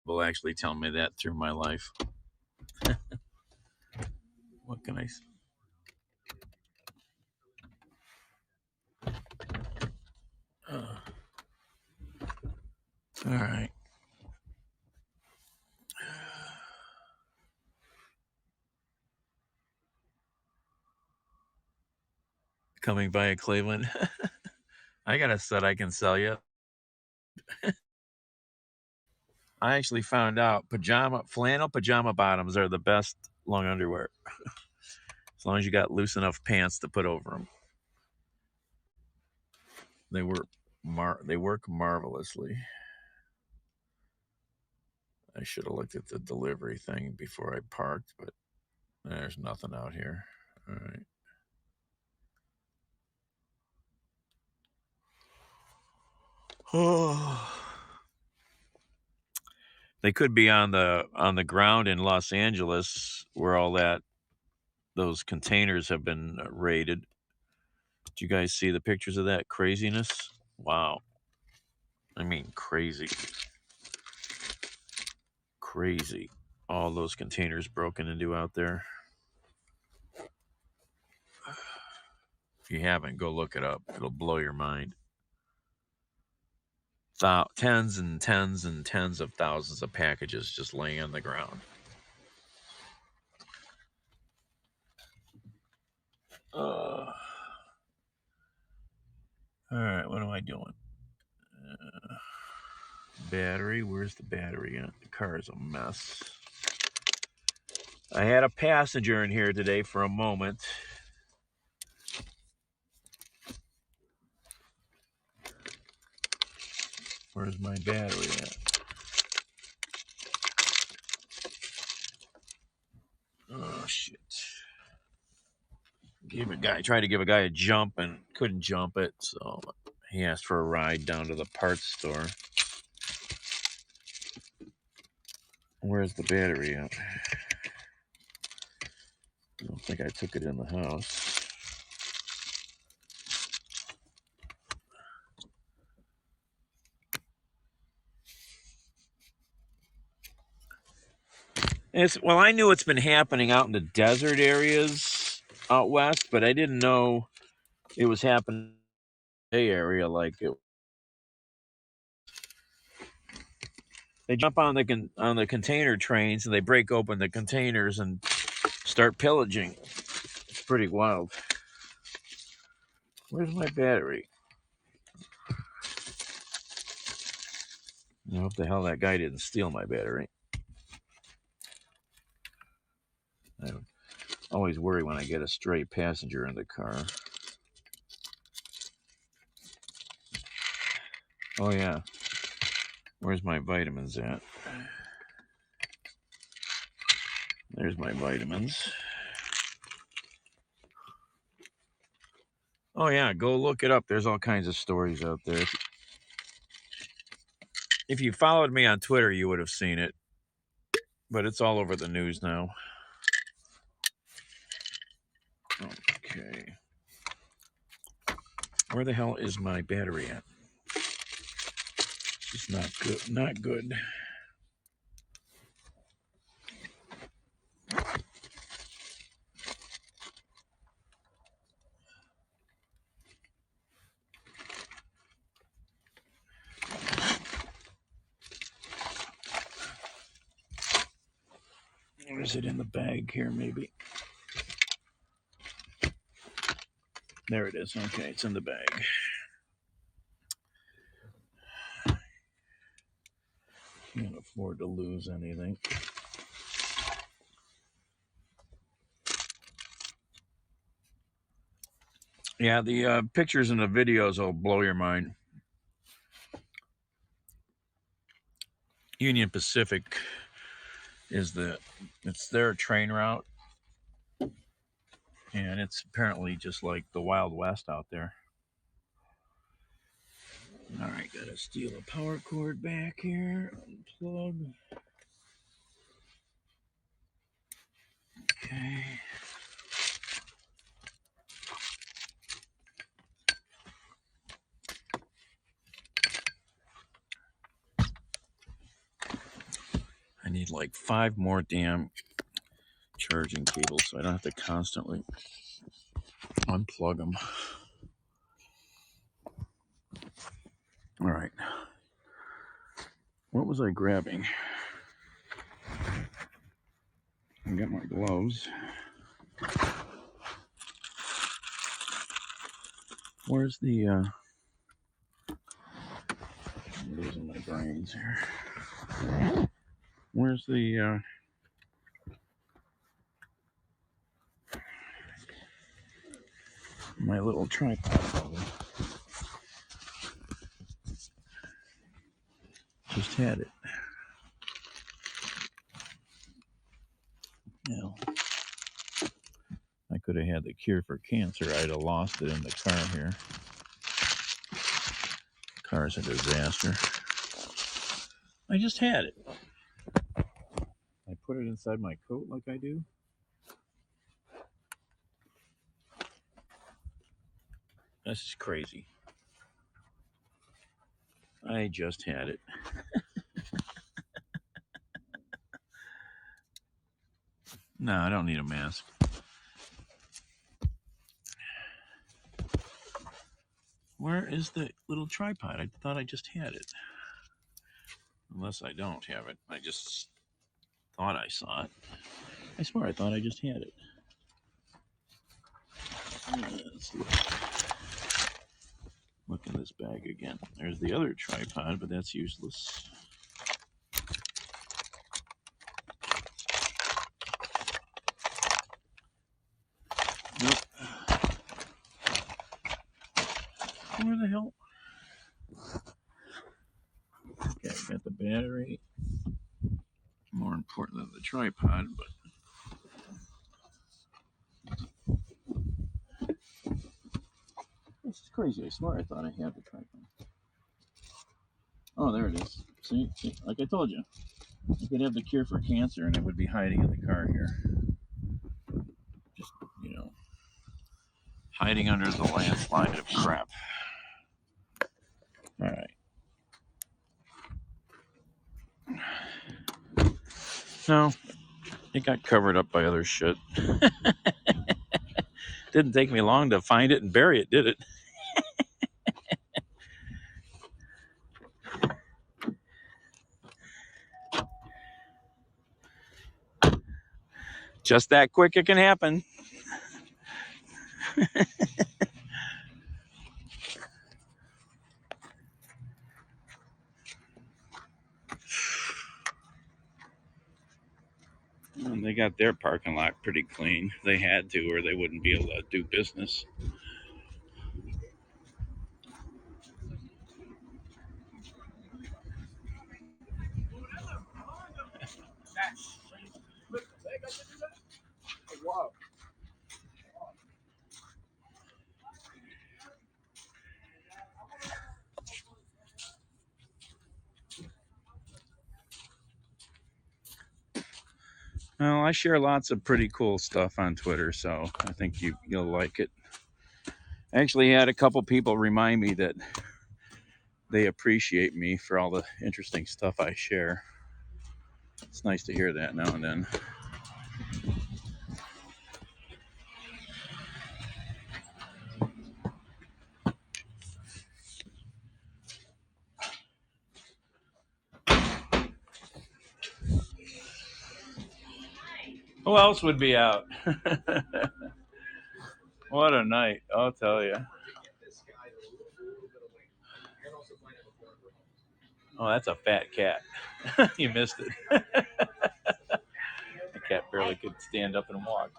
Will actually tell me that through my life. What can I say? All right. Coming via Cleveland. I got a set I can sell you. I actually found out flannel pajama bottoms are the best long underwear. As long as you got loose enough pants to put over them. They work marvelously. I should have looked at the delivery thing before I parked, but there's nothing out here. All right. Oh. They could be on the ground in Los Angeles where all those containers have been raided. Did you guys see the pictures of that craziness? Wow. I mean, crazy. Crazy. All those containers broken into out there. If you haven't, go look it up. It'll blow your mind. Tens and tens and tens of thousands of packages just laying on the ground. All right, what am I doing? Battery, where's the battery at? The car is a mess. I had a passenger in here today for a moment. Where's my battery at? Oh, shit. Tried to give a guy a jump and couldn't jump it, so he asked for a ride down to the parts store. Where's the battery at? I don't think I took it in the house. Well, I knew it's been happening out in the desert areas out west, but I didn't know it was happening in the Bay Area like it. They jump on the container trains and they break open the containers and start pillaging. It's pretty wild. Where's my battery? I hope the hell that guy didn't steal my battery. I always worry when I get a stray passenger in the car. Oh yeah. Where's my vitamins at? There's my vitamins. Oh yeah, go look it up. There's all kinds of stories out there. If you followed me on Twitter, you would have seen it. But it's all over the news now. Okay. Where the hell is my battery at? It's not good. Not good. Or is it in the bag here, maybe? There it is. Okay, it's in the bag. Can't afford to lose anything. Yeah, the pictures and the videos will blow your mind. Union Pacific it's their train route, and it's apparently just like the Wild West out there. All right, gotta steal a power cord back here. Unplug. Okay. I need like 5 more damn charging cables so I don't have to constantly unplug them. All right. What was I grabbing? I got my gloves. Where's the I'm losing my brains here. Where's the my little tripod? just had it. You know, I could have had the cure for cancer. I'd have lost it in the car here. Car's a disaster. I just had it. I put it inside my coat like I do. This is crazy. I just had it. No, I don't need a mask. Where is the little tripod? I thought I just had it. Unless I don't have it. I just thought I saw it. I swear I thought I just had it. Let's look in this bag again. There's the other tripod, but that's useless. Nope. Where the hell? Okay, I got the battery. More important than the tripod, but this is crazy. I swear I thought I had the tripod. Oh, there it is. See, like I told you, I could have the cure for cancer and it would be hiding in the car here. Just, hiding under the landslide of crap. All right. No, it got covered up by other shit. Didn't take me long to find it and bury it, did it? Just that quick it can happen. And they got their parking lot pretty clean. They had to, or they wouldn't be able to do business. Well, I share lots of pretty cool stuff on Twitter, so I think you'll like it. I actually had a couple people remind me that they appreciate me for all the interesting stuff I share. It's nice to hear that now and then. Who else would be out? What a night, I'll tell you. Oh, that's a fat cat. You missed it. The cat barely could stand up and walk.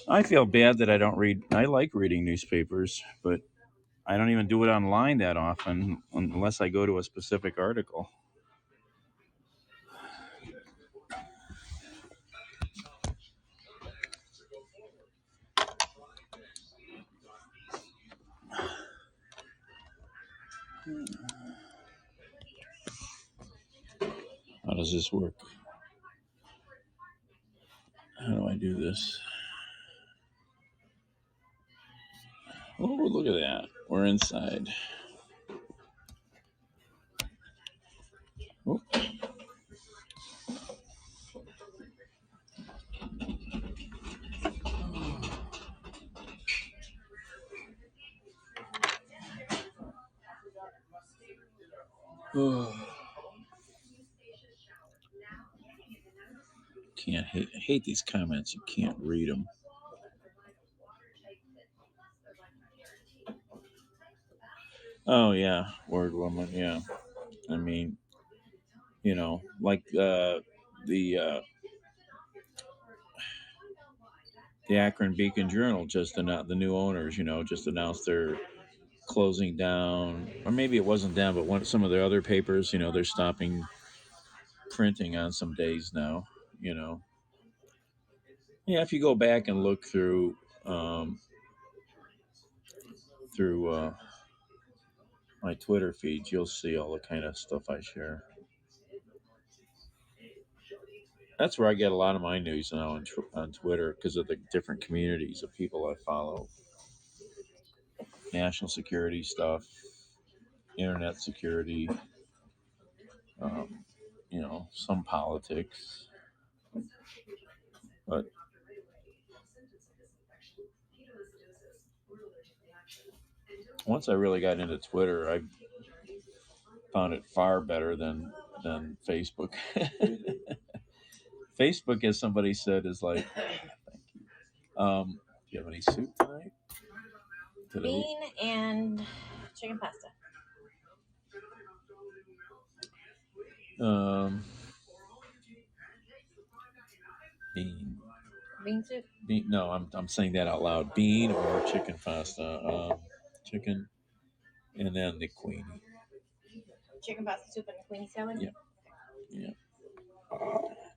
I feel bad that I don't read. I like reading newspapers, but I don't even do it online that often unless I go to a specific article. How does this work? How do I do this? Oh, look at that. We're inside. Oh. Oh. Can't hate these comments. You can't read them. Oh yeah, word woman. Yeah, I mean, Like the Akron Beacon Journal just announced, the new owners, just announced they're closing down, or maybe it wasn't down, but some of their other papers, they're stopping printing on some days now. You know, yeah. If you go back and look through my Twitter feeds, you'll see all the kind of stuff I share. That's where I get a lot of my news now on Twitter because of the different communities of people I follow. National security stuff, internet security, um, some politics. But once I really got into Twitter, I found it far better than Facebook. Facebook, as somebody said, is like, do you have any soup tonight? Today? Bean and chicken pasta. Bean. Bean soup. Bean. No, I'm saying that out loud. Bean or chicken pasta. Chicken, and then the queenie. Chicken pasta soup and a queenie salad. Yeah. Yeah.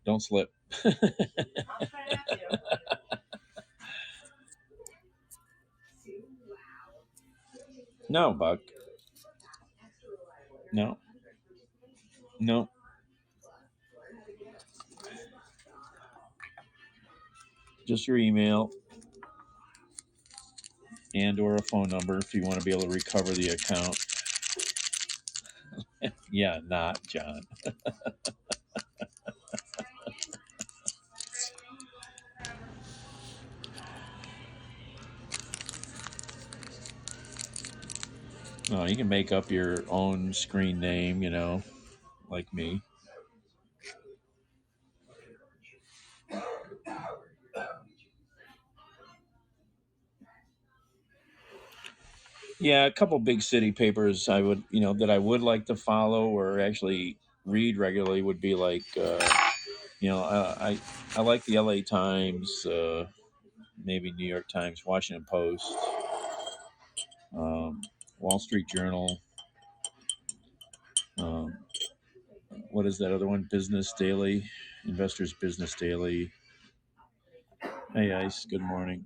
Don't slip. I'll try not to. No, Buck. No. No. Just your email and or a phone number if you want to be able to recover the account. Yeah, not John. No, you can make up your own screen name, like me. Yeah, a couple big city papers I would, that I would like to follow or actually read regularly would be like, I like the L.A. Times, maybe New York Times, Washington Post, um, Wall Street Journal. Um, what is that other one? Business Daily, Investors Business Daily. Hey, Ice. Good morning.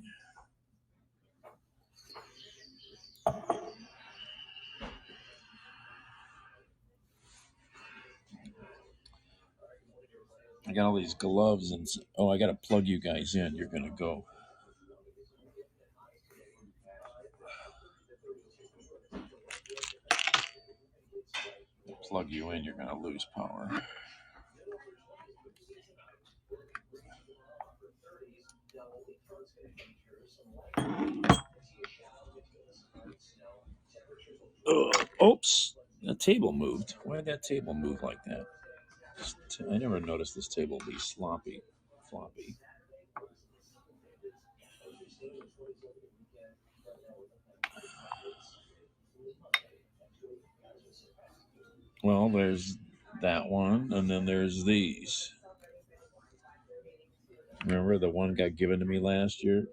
I got all these gloves and I got to plug you guys in. You're gonna go. Plug you in. You're gonna lose power. Oops, the table moved. Why did that table move like that? I never noticed this table be floppy. Well, there's that one, and then there's these. Remember the one got given to me last year?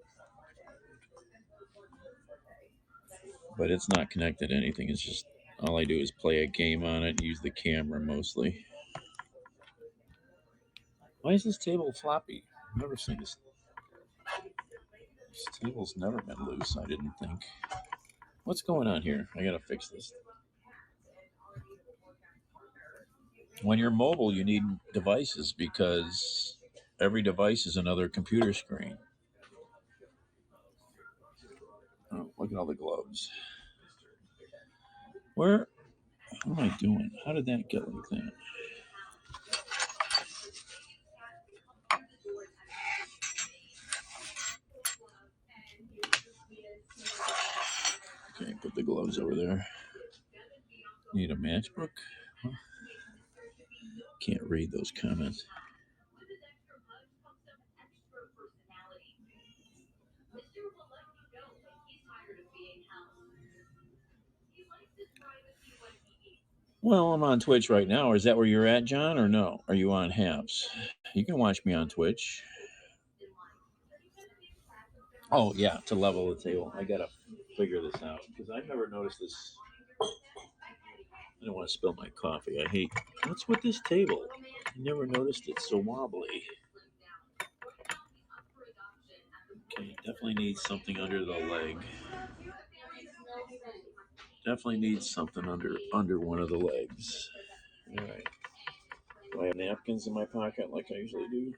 But it's not connected to anything. It's just all I do is play a game on it, use the camera mostly. Why is this table floppy? I've never seen this. This table's never been loose, I didn't think. What's going on here? I gotta fix this. When you're mobile, you need devices because every device is another computer screen. Oh, look at all the gloves. What am I doing? How did that get like that? Okay, put the gloves over there. Need a matchbook? Huh? Can't read those comments. Well, I'm on Twitch right now. Is that where you're at, John, or no? Are you on Habs? You can watch me on Twitch. Oh, yeah, to level the table. I got to figure this out because I've never noticed this. I don't want to spill my coffee. I hate. What's with this table? I never noticed it so wobbly. Okay, definitely needs something under the leg. Definitely needs something under one of the legs. All right. Do I have napkins in my pocket like I usually do?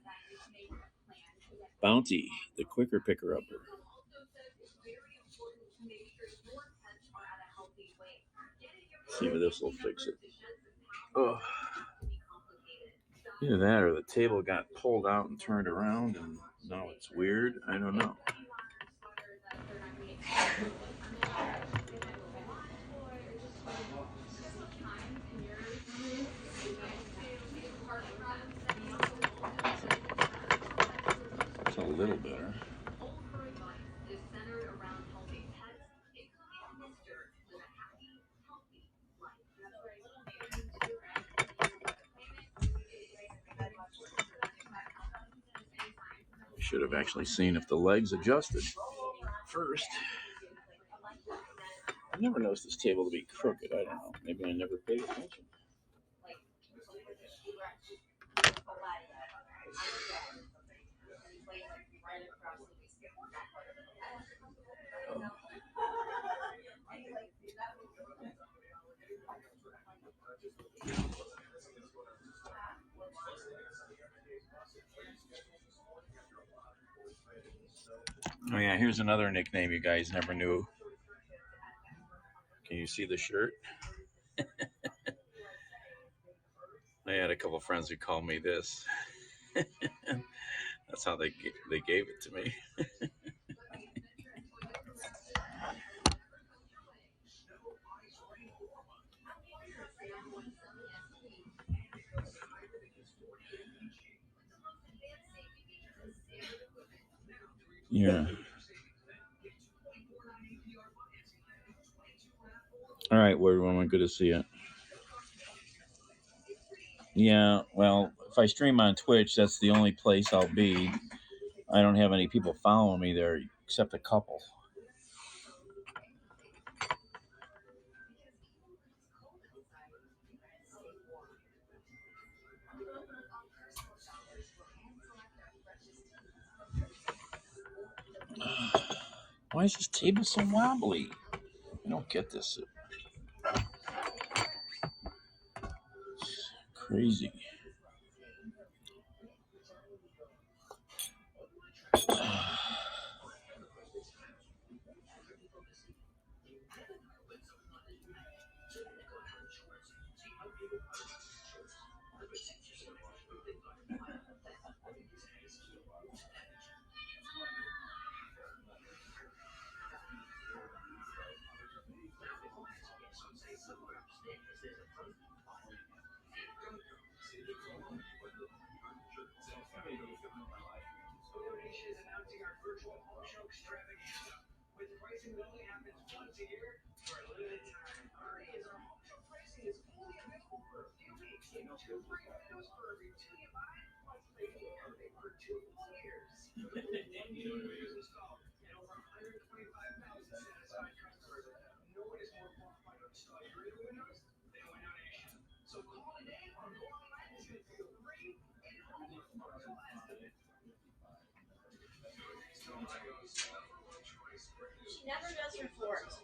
Bounty, the quicker picker upper. See if this will fix it. Oh, either that or the table got pulled out and turned around and now it's weird. I don't know. It's a little better. Should have actually seen if the legs adjusted first. I've never noticed this table to be crooked. I don't know. Maybe I never paid attention. Oh yeah, here's another nickname you guys never knew. Can you see the shirt? I had a couple friends who called me this. That's how they gave it to me. Yeah. All right, where am I good to see it? Yeah, well, if I stream on Twitch, that's the only place I'll be. I don't have any people following me there except a couple. Why is this table so wobbly? I don't get this. It's crazy. She never does her floors.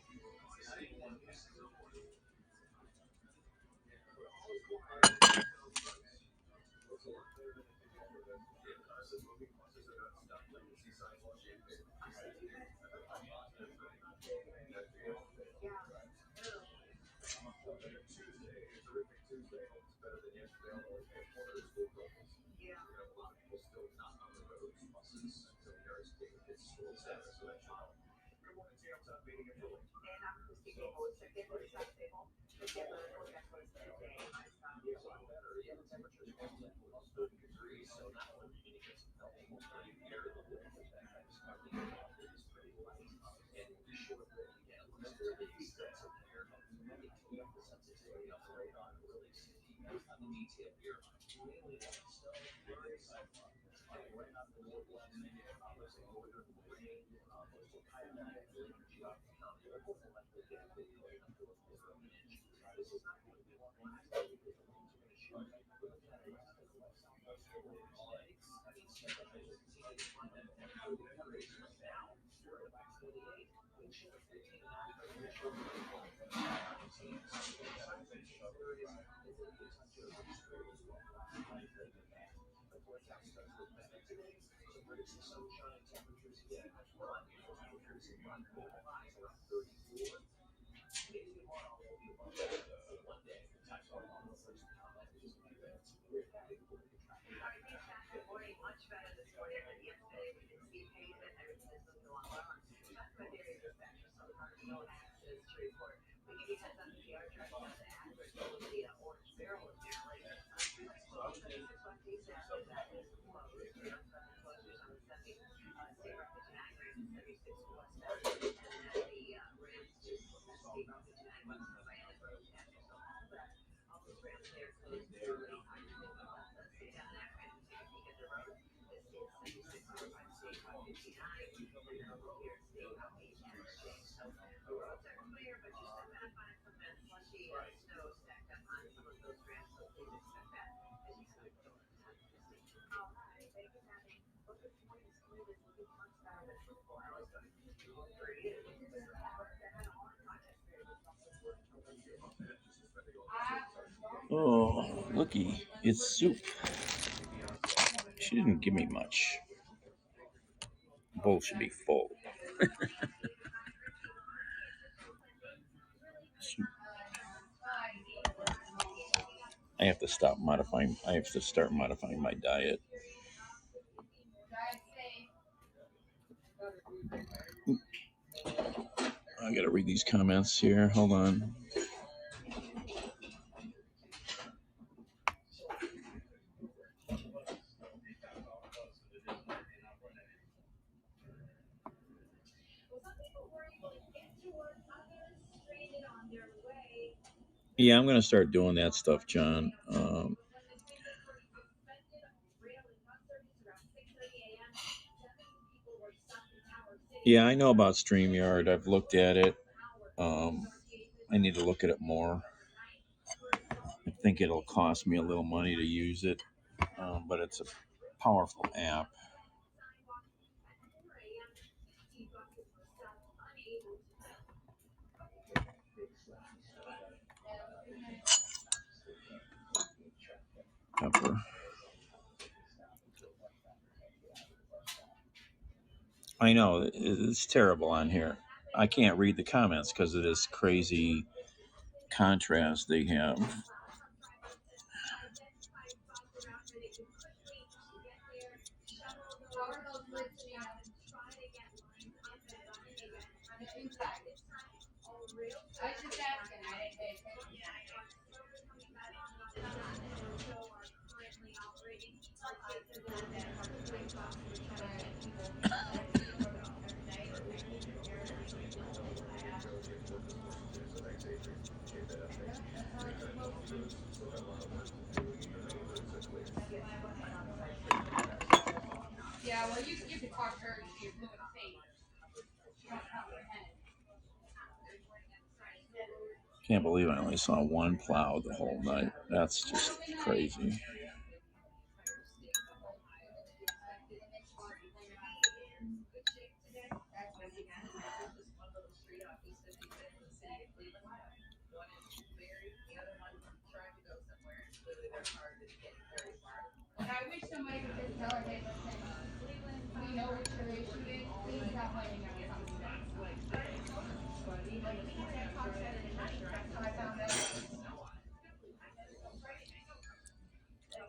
Oh, looky, it's soup. She didn't give me much. The bowl should be full. Soup. I have to stop modifying. I have to start modifying my diet. I gotta read these comments here. Hold on. Yeah, I'm gonna start doing that stuff, John. Yeah, I know about StreamYard. I've looked at it. I need to look at it more. I think it'll cost me a little money to use it, but it's a powerful app. Pepper. I know it's terrible on here. I can't read the comments because of this crazy contrast they have. Can't believe I only saw one plow the whole night. That's just crazy.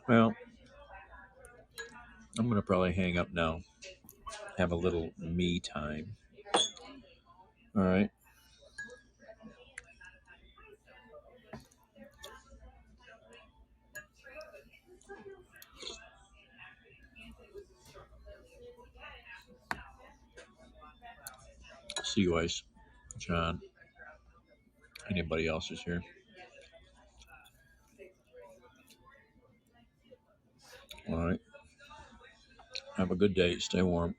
Well, I'm gonna probably hang up now. Have a little me time. All right. See you guys, John. Anybody else is here? All right. Have a good day. Stay warm.